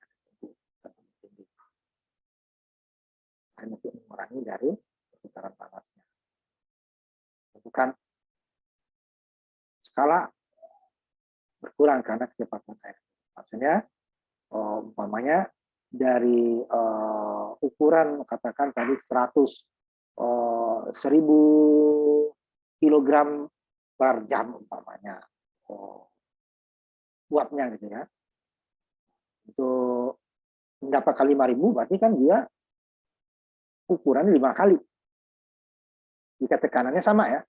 Untuk mengurangi dari putaran panasnya. Bukan skala berkurang karena kecepatan air. Maksudnya, umpamanya dari ukuran katakan tadi 1000 kilogram per jam umpamanya uapnya gitu ya. Untuk mendapatkan 5000 berarti kan dia ukuran 5 kali. Jika tekanannya sama ya.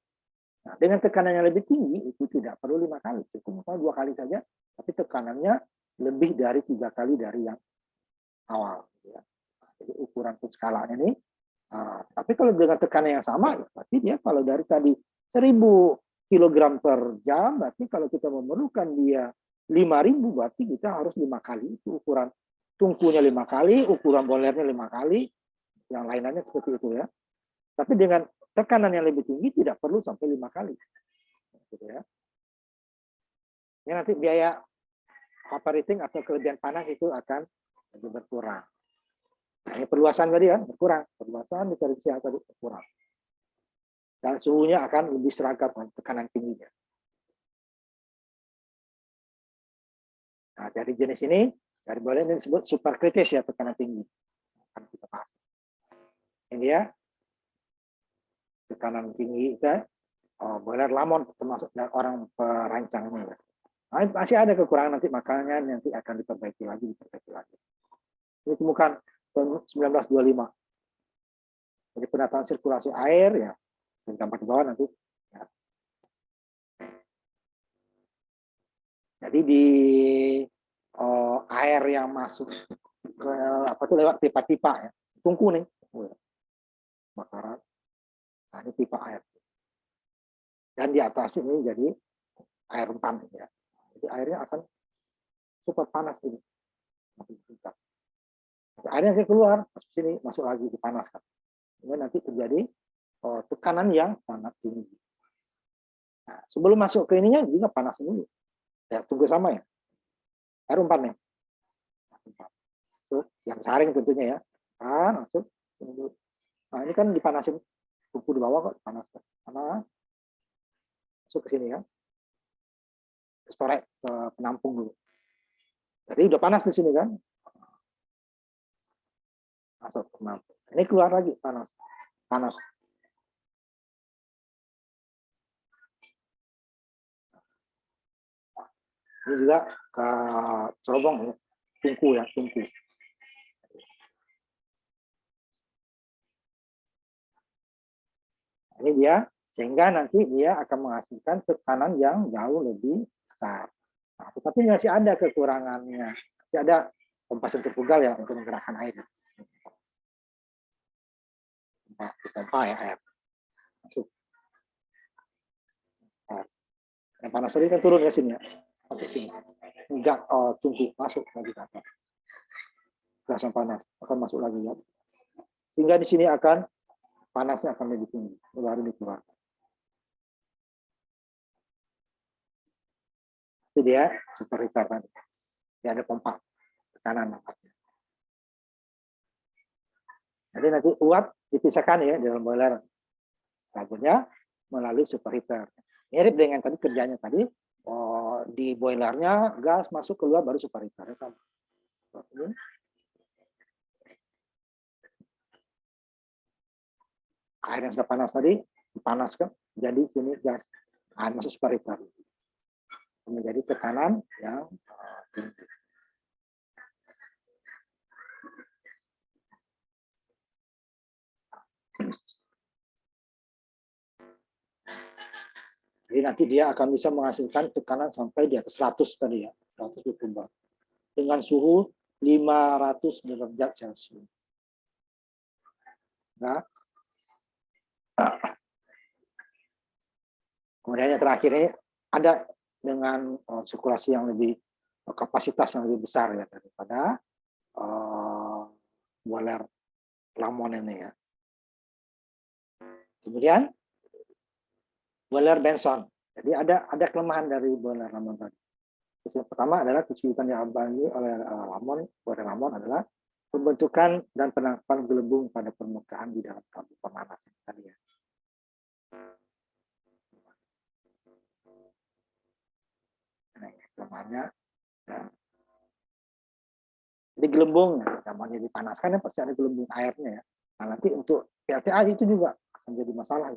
Nah, dengan tekanan yang lebih tinggi itu tidak perlu 5 kali, cukup 2 kali saja, tapi tekanannya lebih dari 3 kali dari yang awal. Ya. Jadi ukuran skalanya ini. Tapi kalau dengan tekanan yang sama, ya pasti dia kalau dari tadi 1000 kg per jam, berarti kalau kita memerlukan dia 5000, berarti kita harus 5 kali itu ukuran tungkunya 5 kali, ukuran boilernya 5 kali. Yang lainnya seperti itu ya. Tapi dengan tekanan yang lebih tinggi tidak perlu sampai 5 kali. Gitu ya. Ini nanti biaya operating atau kelebihan panas itu akan lebih berkurang. Nah, ini perluasan tadi ya, berkurang. Perluasan diferensial tadi berkurang. Dan suhunya akan lebih seragam dengan tekanan tingginya. Nah, dari jenis ini, dari boiler ini disebut superkritis ya, tekanan tinggi. Akan kita bahas. Ini dia tekanan tinggi itu boiler Lamont termasuk orang perancangnya. Nah, masih ada kekurangan nanti, makanya nanti akan diperbaiki lagi. Ini ditemukan tahun 1925. Jadi penataan sirkulasi air ya, gambar di bawah nanti. Ya. Jadi di air yang masuk ke lewat pipa-pipa ya, tungku nih, bakaran. Nah, ini pipa air. Dan di atas ini jadi air rentan ya. Jadi airnya akan super panas ini. Airnya keluar, masuk sini, masuk lagi dipanaskan. Ini nanti terjadi tekanan yang sangat tinggi. Nah, sebelum masuk ke ininya juga panas dulu. Ya, tunggu sama ya. Air umpan nih. Masuk, yang saring tentunya ya. Masuk. Nah, ini kan dipanasin. Tunggu di bawah kok dipanaskan. Panas. Masuk ke sini ya. Storek ke penampung dulu. Jadi udah panas di sini kan. Masuk ke penampung. Ini keluar lagi panas. Panas. Ini juga ke cerobong ya. Tungku ya, tungku. Ini dia, sehingga nanti dia akan menghasilkan tekanan yang jauh lebih besar. Nah, tetapi masih ada kekurangannya. Masih ada pompa sentrifugal ya untuk menggerakkan air. dipompa ya air masuk. Yang panas tadi kan turun ke sini ya, masuk sini. Enggak tunggu masuk lagi ke atas. Gas yang panas akan masuk lagi ya. Sehingga di sini akan panasnya akan lebih tinggi, baru dikeluarkan. Itu dia superheater tadi. Dia ada pompa tekanan nampaknya. Jadi nanti uap dipisahkan ya dalam boiler. Selanjutnya melalui superheater. Mirip dengan tadi kerjanya tadi, di boilernya gas masuk keluar baru superheater. Air yang sudah panas tadi dipanaskan, jadi sini gas air masuk superheater. Menjadi tekanan yang tinggi. Jadi nanti dia akan bisa menghasilkan tekanan sampai di atas 100 tadi ya, 120 bar. Dengan suhu 500 derajat Celcius. Nah, kemudian yang terakhir ini ada dengan sirkulasi yang lebih kapasitas yang lebih besar ya daripada boiler Lamont ini ya. Kemudian boiler Benson. Jadi ada kelemahan dari boiler Lamont tadi. Yang pertama adalah kesulitan yang dialami oleh boiler Lamont adalah pembentukan dan penangkapan gelembung pada permukaan di dalam tabung pemanas tadi ya. Nah, kelemahannya ya. Jadi gelembung, namanya dipanaskan ya pasti ada gelembung airnya ya. Nah nanti untuk PLTA itu juga akan jadi masalah.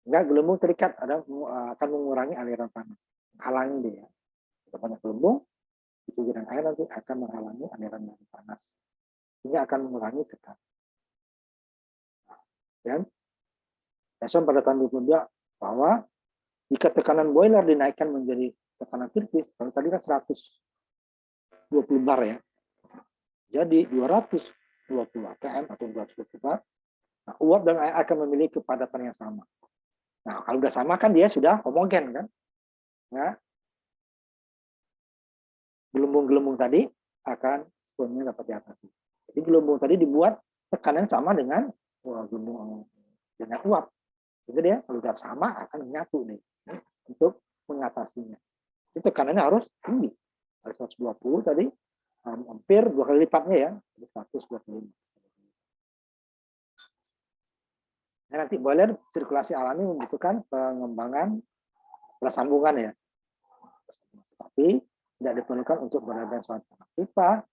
Enggak, gelembung terikat akan mengurangi aliran panas, halangi dia. Kalau banyak gelembung, itu aliran air nanti akan menghalangi aliran panas. Ini akan mengurangi tekanan. Dan Benson pada tahun 2002 bahwa jika tekanan boiler dinaikkan menjadi tekanan kritis, kalau tadi kan 120 bar ya, jadi 220 atm atau 220 bar, nah, uap dan air akan memiliki kepadatan yang sama. Nah, kalau udah sama kan dia sudah homogen kan? Nah, gelembung-gelembung tadi akan sepenuhnya dapat diatasi. Jadi gelembung tadi dibuat tekanan sama dengan gelembung dengan uap. Jadi dia kalau sudah sama akan menyatu nih untuk mengatasinya. Jadi tekanannya harus tinggi. Dari 120 tadi hampir 2 kali lipatnya ya, 125. Nah, nanti boiler sirkulasi alami membutuhkan pengembangan persambungan ya. Tapi tidak diperlukan untuk boiler Benson pipa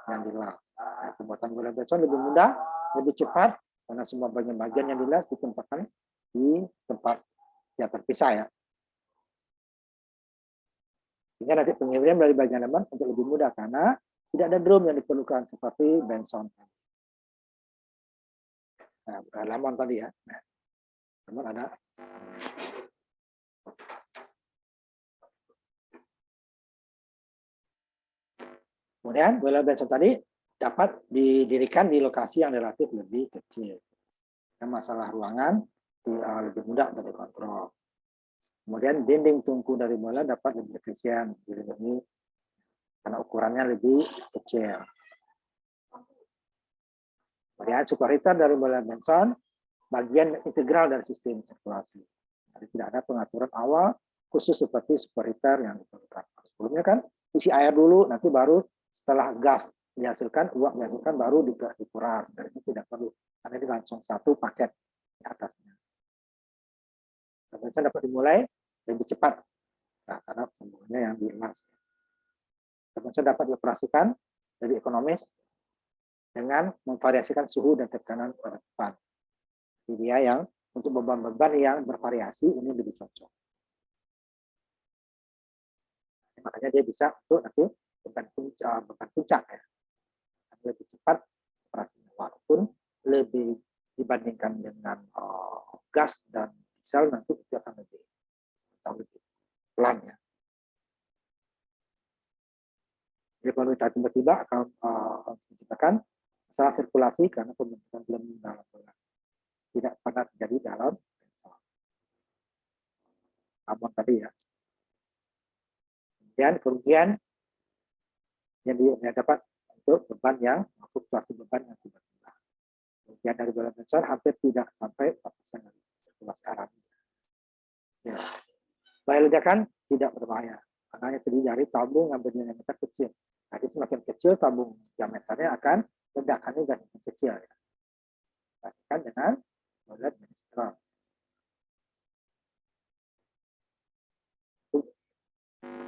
yang dilas. Nah, pembuatan boiler Benson lebih mudah, lebih cepat karena semua bagian-bagian yang dilas ditempatkan di tempat yang terpisah ya. Sehingga nanti pengiriman dari bagian dalam untuk lebih mudah karena tidak ada drum yang diperlukan seperti Benson. Nah, bukan Lamont tadi ya. Nah, Lamont ada. Kemudian boiler Benson tadi dapat didirikan di lokasi yang relatif lebih kecil. Yang masalah ruangan lebih mudah untuk dikontrol. Kemudian dinding tungku dari boiler dapat lebih efisien dilindungi karena ukurannya lebih kecil. Kemudian superheater dari boiler Benson bagian integral dari sistem sirkulasi. Jadi tidak ada pengaturan awal khusus seperti superheater yang diperlukan. Sebelumnya kan isi air dulu, nanti baru setelah gas dihasilkan, uap dihasilkan baru dikuras. Dan itu tidak perlu, karena ini langsung satu paket di atasnya. Benson dapat dimulai lebih cepat karena sambungannya yang dilas. Benson dapat dioperasikan lebih ekonomis dengan memvariasikan suhu dan tekanan pada depan. Jadi dia yang untuk beban-beban yang bervariasi ini lebih cocok. Makanya dia bisa untuk nanti beban puncak ya. Lebih cepat operasinya walaupun lebih dibandingkan dengan gas dan diesel nanti itu akan lebih pelan ya. Jadi kalau kita tiba-tiba akan menciptakan masalah sirkulasi karena pembentukan gelembung dalam boiler tidak pernah terjadi dalam abon tadi ya. Kemudian kerugian yang dapat untuk beban yang fluktuasi beban yang tiba-tiba. Kerugian dari boiler besar hampir tidak sampai 4% dari sirkulasi alami. Ya. Bahaya ledakan tidak berbahaya karena yang terdiri dari tabung yang berdiameter kecil. Jadi semakin kecil tabung diameternya akan ledakannya juga semakin kecil. Ya. Bandingkan dengan boiler ministerial.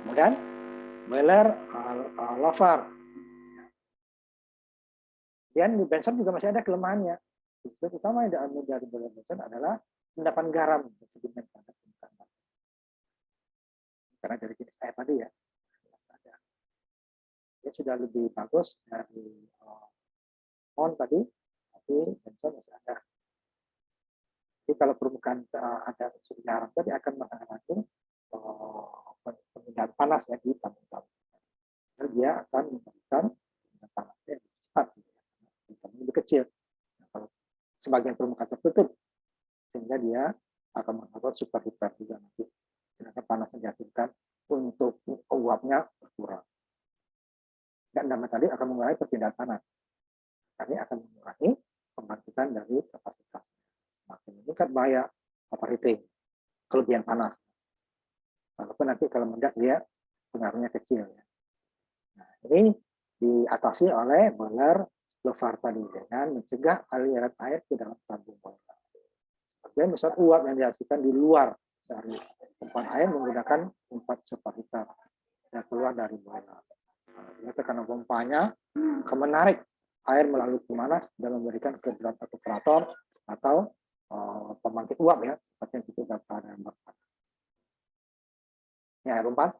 Kemudian boiler lover. Dan di Benson juga masih ada kelemahannya. Yang utama yang diambil dari boiler Benson adalah endapan garam sedimen pada permukaan. Karena dari jenis air tadi ya, dia sudah lebih bagus dari on tadi, tapi Benson masih ada. Jadi kalau permukaan ada unsur garam tadi akan menghalangi pemindahan panas ya di tabung-tabung. Dia akan memberikan panasnya lebih cepat, lebih kecil. Nah, kalau sebagian permukaan tertutup, sehingga dia akan membuat superheater juga nanti. Sedangkan panas yang dihasilkan untuk uapnya berkurang. Dan nama tadi akan mengurangi perpindahan panas. Ini akan mengurangi pembangkitan dari kapasitas. Semakin meningkat bahaya overheating, kelebihan panas. Walaupun nanti kalau meledak dia pengaruhnya kecil. Ya. Nah, ini diatasi oleh boiler lovar tadi dengan mencegah aliran air ke dalam tabung boiler. Kemudian misal uap yang dihasilkan di luar dari umpan air menggunakan umpan superheater yang keluar dari boiler. Nah, tekanan pompanya akan menarik air melalui pemanas dan memberikan ke dalam evaporator atau pembangkit uap ya, seperti yang kita dapat pada gambar. Ini air umpan.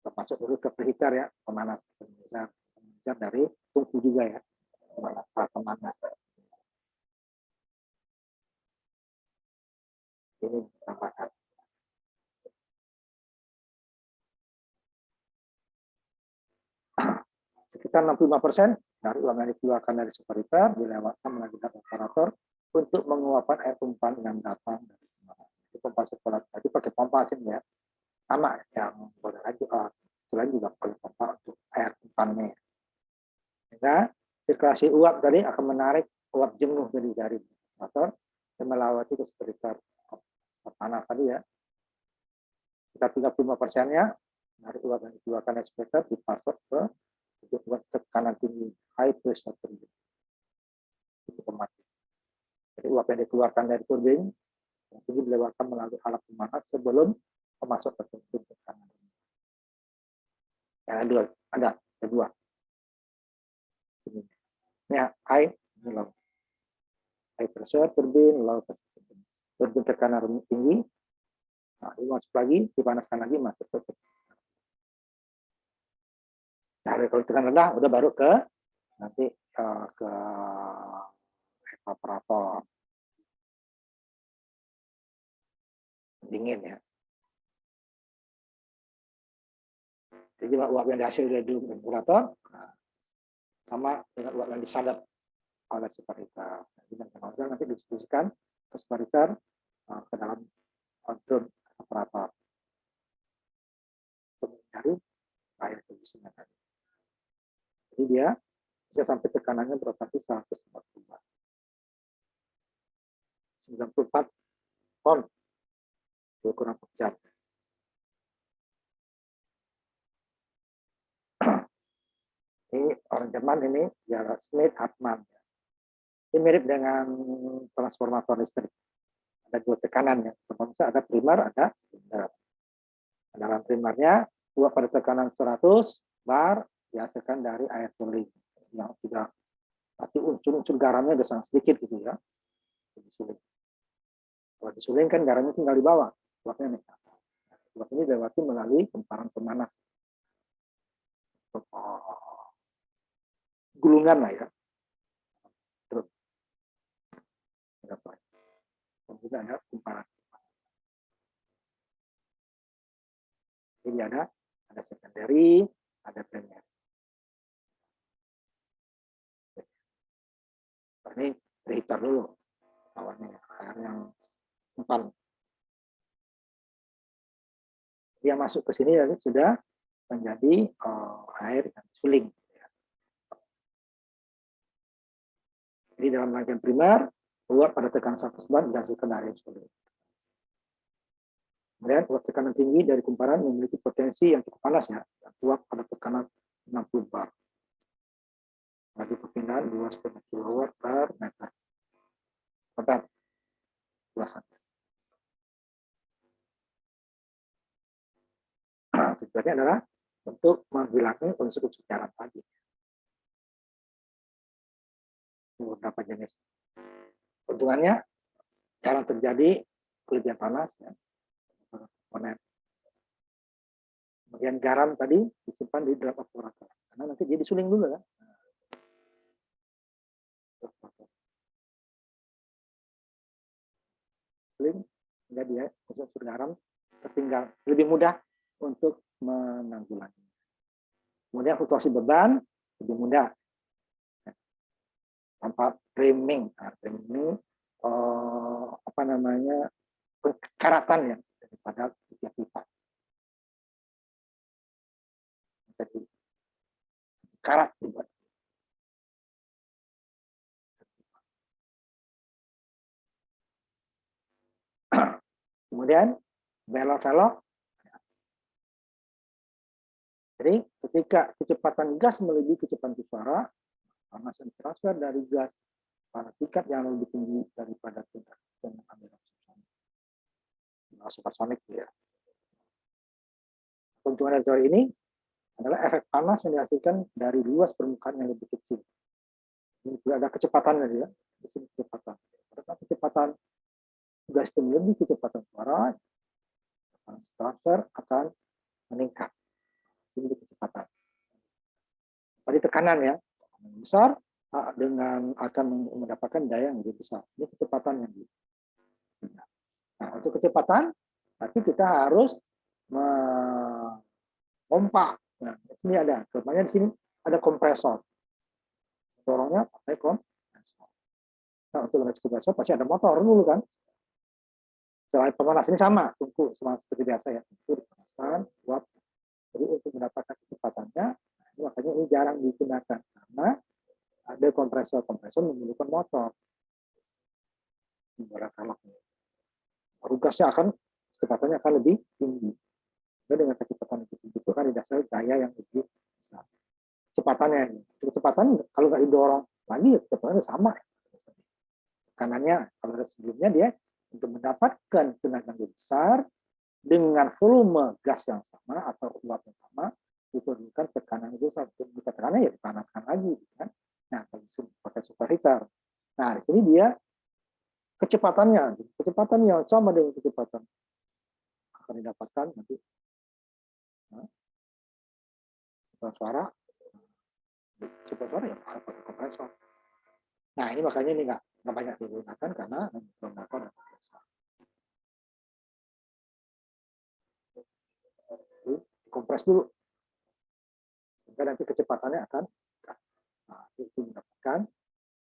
Kita masuk dulu ke preheater ya, pemanas. Bisa dari tungku juga ya, pemanas. Ini tambahkan. Sekitar 65% dari uap yang dikeluarkan dari superheater dilewatkan melalui evaporator untuk menguapkan air tumpahan yang datang dari pompa sirkulasi. Jadi pakai pompa sini ya, sama yang boleh lagi selain juga pakai pompa untuk air tumpahannya. Sehingga sirkulasi uap tadi akan menarik uap jenuh dari evaporator dan melewati ke superheater panas tadi ya. Kita 35%-nya dari uap yang dikeluarkan dari superheater dipasok ke buat tekanan tinggi, high pressure turbine. Itu pemakai. Jadi uap yang dikeluarkan dari turbin yang tinggi dilewatkan melalui alat pemanas sebelum masuk ke turbin tekanan. Yang ada dua. Ini high, ini low. High pressure turbin, low pressure turbin. Turbin tekanan tinggi, nah, masuk lagi, dipanaskan lagi, masuk ke turbin. Nah, kalau tekanan rendah, udah baru ke nanti ke evaporator dingin ya. Jadi uap yang dihasil dari evaporator sama dengan uap yang disadap oleh superheater. Dan nanti didistribusikan ke superheater ke dalam drum evaporator untuk mencari air kondisinya tadi. Jadi dia bisa sampai tekanannya berapa sih? 94 ton kurang per jam. Ini orang Jerman ini ya Schmidt Hartmann. Ini mirip dengan transformator listrik. Ada dua tekanan ya. Pertama ada primer, ada sekunder. Dalam primernya uap pada tekanan 100 bar dihasilkan dari air suling yang sudah tapi unsur-unsur garamnya sudah sangat sedikit gitu ya. Disuling. Kalau disuling kan garamnya tinggal di bawah, uapnya nih. Uap ini dilewati melalui kumparan pemanas. Gulungan lah ya. Terus. Kemudian ada kumparan. Jadi ada secondary, ada primary. Ini preheater dulu awannya, air yang empan. Dia masuk ke sini dan sudah menjadi air yang suling. Jadi dalam rangkaian primer, uap pada tekanan 100 bar dihasilkan air yang suling. Kemudian uap tekanan tinggi dari kumparan memiliki potensi yang cukup panas ya, uap pada tekanan 60 bar. Lagi perpindahan 2,5 kW per meter. Per luasan. Tujuannya adalah untuk menghilangkan unsur-unsur garam tadi. Beberapa jenis. Keuntungannya jarang terjadi kelebihan panas ya. Komponen. Kemudian garam tadi disimpan di dalam evaporator. Karena nanti dia disuling dulu kan. Suling sehingga dia unsur garam tertinggal, lebih mudah untuk menanggulangi. Kemudian fluktuasi beban lebih mudah tanpa priming. Priming apa namanya, karatan ya daripada tiap pipa. Jadi karat dibuat. Kemudian velok-velok. Jadi ketika kecepatan gas melebihi kecepatan suara, panas yang transfer dari gas pada tingkat yang lebih tinggi daripada tingkat supersonik ya. Keuntungan dari teori ini adalah efek panas yang dihasilkan dari luas permukaan yang lebih kecil. Ini juga ada kecepatan tadi ya, di sini kecepatan. Pada saat kecepatan gas itu lebih kecepatan suara, transfer akan meningkat. Ini kecepatan. Tadi tekanan ya, tekanan besar dengan akan mendapatkan daya yang lebih besar. Ini kecepatan yang lebih. Nah, untuk kecepatan, tapi kita harus memompa. Nah, di sini ada, contohnya di sini ada kompresor. Dorongnya pakai kompresor. Nah, untuk menarik kompresor pasti ada motor dulu kan. Selain pemanas ini sama, tungku sama seperti biasa ya. Tungku dipanaskan, buat. Jadi untuk mendapatkan kecepatannya, makanya ini jarang digunakan karena ada kompresor memerlukan motor. Baru gasnya kecepatannya akan lebih tinggi. Dan dengan kecepatan lebih tinggi itu kan didasari daya yang lebih besar. Kecepatan kalau nggak didorong lagi, kecepatannya sama. Kanannya kalau ada sebelumnya dia untuk mendapatkan tenaga yang besar dengan volume gas yang sama atau uap yang sama diperlukan tekanan yang besar. Jika tekanannya ya dipanaskan lagi, kan? Nah, pakai superheater. Nah, di sini dia kecepatan yang sama dengan kecepatan akan didapatkan nanti suara ya pakai kompresor. Nah, ini makanya ini nggak banyak digunakan karena menggunakan kompresor. Kompres dulu sehingga nanti kecepatannya akan itu mendapatkan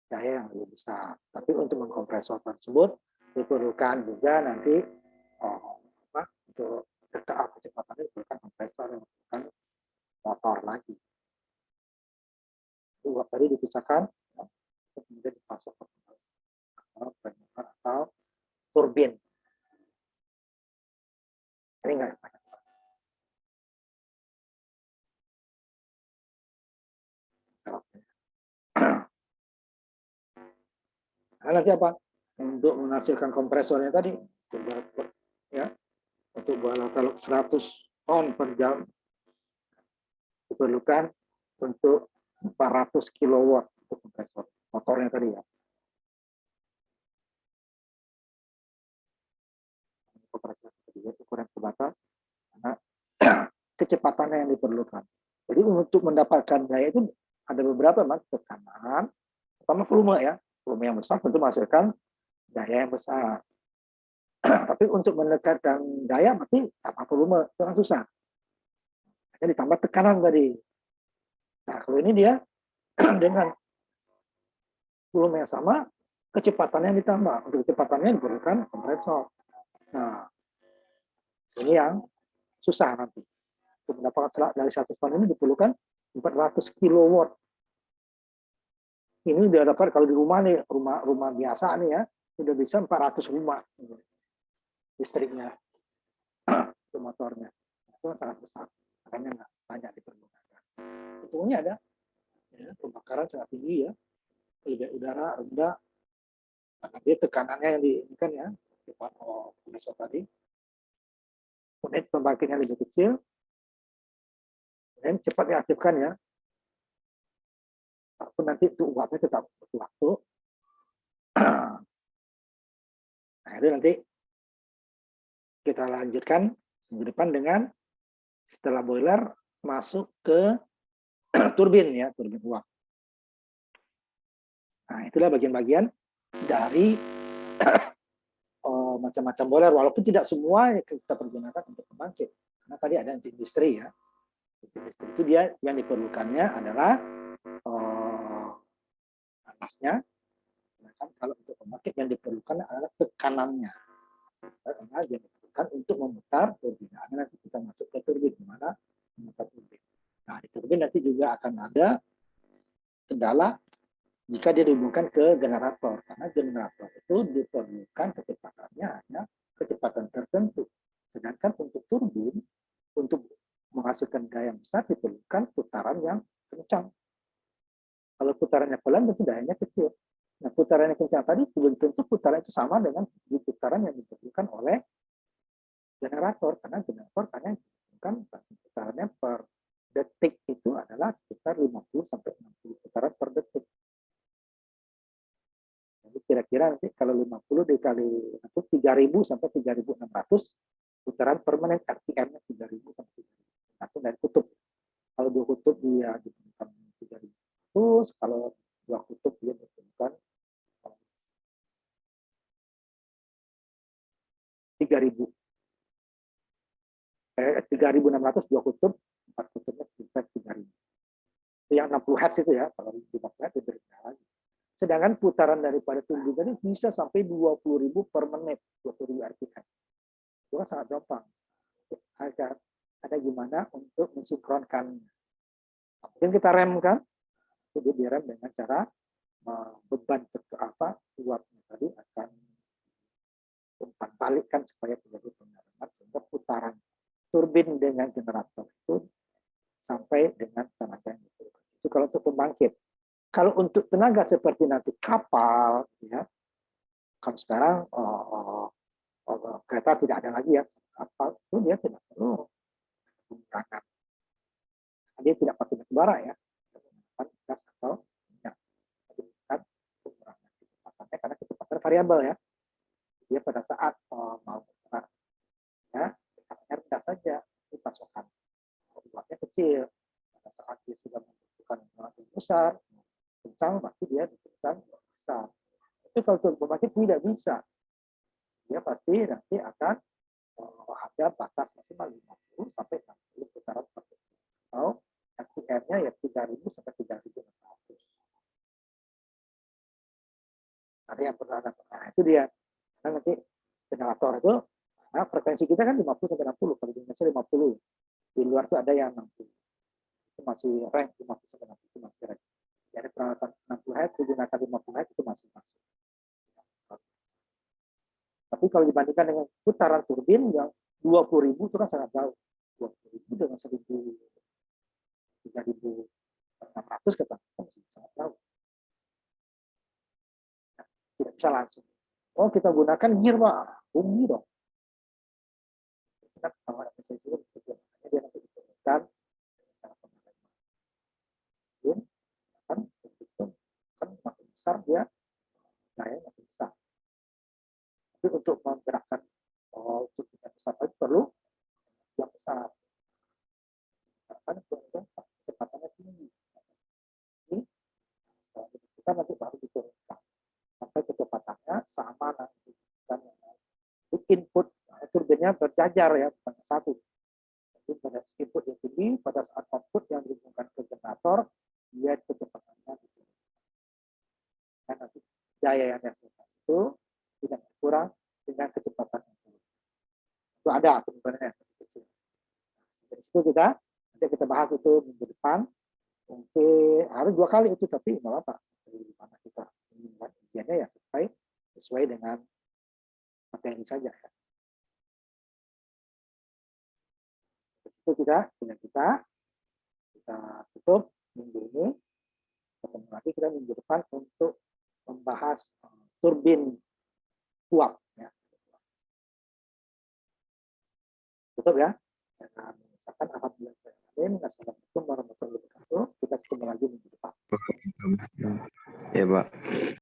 daya yang lebih besar. Tapi untuk mengkompresor tersebut diperlukan juga nanti untuk kecepatannya diperlukan kompresor yang diperlukan motor lagi. Uap tadi dipisahkan kemudian dipasok ke atau turbin. Ini enggak banyak. Nah, nanti apa? Untuk menghasilkan kompresornya tadi, ya, untuk velok 100 ton per jam diperlukan untuk 400 kW untuk kompresor motornya tadi ya. Kompresor tadi ukuran terbatas karena kecepatannya yang diperlukan. Jadi untuk mendapatkan daya itu ada beberapa tekanan, pertama volume ya. Volume yang besar tentu menghasilkan daya yang besar. Tapi untuk mendekatkan daya berarti tambah volume, itu kan susah. Hanya ditambah tekanan tadi. Nah, kalau ini dia dengan volume yang sama, kecepatannya ditambah. Untuk kecepatannya diperlukan kompresor. Nah, ini yang susah nanti. Untuk mendapatkan dari 100 watt ini diperlukan 400 kilowatt. Ini udah dapat kalau di rumah nih, rumah biasa nih ya, sudah bisa 400 rumah listriknya, itu motornya. Itu sangat besar, makanya nggak banyak diperlukan. Untungnya ada, ya, pembakaran sangat tinggi ya, udara rendah, karena dia tekanannya yang diinginkan ya, kompresor tadi. Unit pembangkitnya lebih kecil, dan cepat diaktifkan ya. Walaupun nanti itu uapnya tetap butuh waktu. Nah itu nanti kita lanjutkan minggu depan dengan setelah boiler masuk ke turbin ya, turbin uap. Nah itulah bagian-bagian dari macam-macam boiler, walaupun tidak semua kita pergunakan untuk pembangkit. Karena tadi ada industri ya. Industri itu dia yang diperlukannya adalah panasnya. Kalau untuk pembangkit yang diperlukan adalah tekanannya. Karena yang diperlukan untuk memutar turbin. Nah, nanti kita masuk ke turbin, dimana memutar turbin. Nah di turbin nanti juga akan ada kendala jika dia dihubungkan ke generator, karena generator itu diperlukan kecepatannya hanya kecepatan tertentu. Sedangkan untuk turbin, untuk menghasilkan daya yang besar diperlukan putaran yang kencang. Kalau putarannya pelan tentu dayanya kecil. Nah putaran yang kencang tadi belum tentu putaran itu sama dengan putaran yang diperlukan oleh generator, karena generator hanya diperlukan putarannya per detik itu adalah sekitar 50 sampai 60 putaran per detik. Jadi kira-kira nanti kalau 50 dikali 3.000 sampai 3.600 putaran per menit, RPM-nya 3.000 sampai 3.600 dari kutub. Kalau dua kutub dia ditentukan 3.100, kalau dua kutub dia ditentukan 3.000. 3.600 dua kutub, 4 kutubnya sekitar 3.000. Itu yang 60 Hz itu ya, kalau di 50 Hz itu berbeda lagi. Sedangkan putaran daripada turbin tadi bisa sampai 20.000 per menit, 20.000 RPM. Itu kan sangat gampang. Ada gimana untuk mensinkronkan. Mungkin kita rem kan, jadi direm dengan cara beban uapnya tadi akan umpan balikkan supaya terjadi pengereman sehingga putaran turbin dengan generator itu sampai dengan tenaga yang diperlukan. Itu kalau untuk pembangkit. Kalau untuk tenaga seperti nanti kapal, ya, kan sekarang kereta tidak ada lagi ya, kapal itu dia tidak perlu menggunakan, dia tidak pakai batu bara ya, menggunakan gas atau minyak, menggunakan pengurangan kecepatannya karena kecepatan variabel ya. Dia pada saat mau bergerak, ya, kecepatnya rendah saja, ini pasokan uapnya kecil. Pada saat dia sudah membutuhkan yang besar, kencang, berarti dia dibutuhkan besar. Itu kalau untuk pembangkit tidak bisa. Dia pasti nanti akan ada batas maksimal 50 sampai 60 putaran per detik. Atau RPM-nya ya 3.000 sampai 3.600. Nanti yang perlu ada. Nah, itu dia. Nah, nanti generator itu, nah, frekuensi kita kan 50 sampai 60. Kalau di Indonesia 50. Di luar itu ada yang 60. Itu masih range 50 sampai 60 itu masih range. Jadi peralatan 60 Hz digunakan 50 Hz itu masih masuk. Tapi kalau dibandingkan dengan putaran turbin yang 20.000 itu kan sangat jauh. 20.000 dengan 3.600 kata masih sangat jauh. Nah, tidak bisa langsung. Oh kita gunakan gear Pak, bumi dong. Kita kalau ada mesin dia nanti diturunkan cara pengereman. Kan makin besar dia daya makin besar. Tapi untuk menggerakkan untuk yang besar itu perlu yang besar. Karena kecepatannya tinggi. Ini kita nanti baru diturunkan sampai kecepatannya sama nanti. Dan input turbinnya berjajar ya, bukan satu. Jadi pada input yang tinggi, pada saat output yang dihubungkan ke generator, dia kecepatannya diturunkan. daya yang dihasilkan itu tidak kurang dengan kecepatan itu ada penurunan yang kecil. Dari situ nanti kita bahas itu minggu depan. Mungkin harus 2 kali itu, tapi nggak apa-apa. Di mana kita membuat ujiannya ya sesuai dengan materi saja. Ya. Itu kita tutup minggu ini. Ketemu lagi kita minggu depan untuk membahas turbin uap. Ya. Tutup ya. Dengan mengucapkan alhamdulillah. Assalamualaikum warahmatullahi wabarakatuh. Kita ketemu lagi minggu depan. Ya, Pak.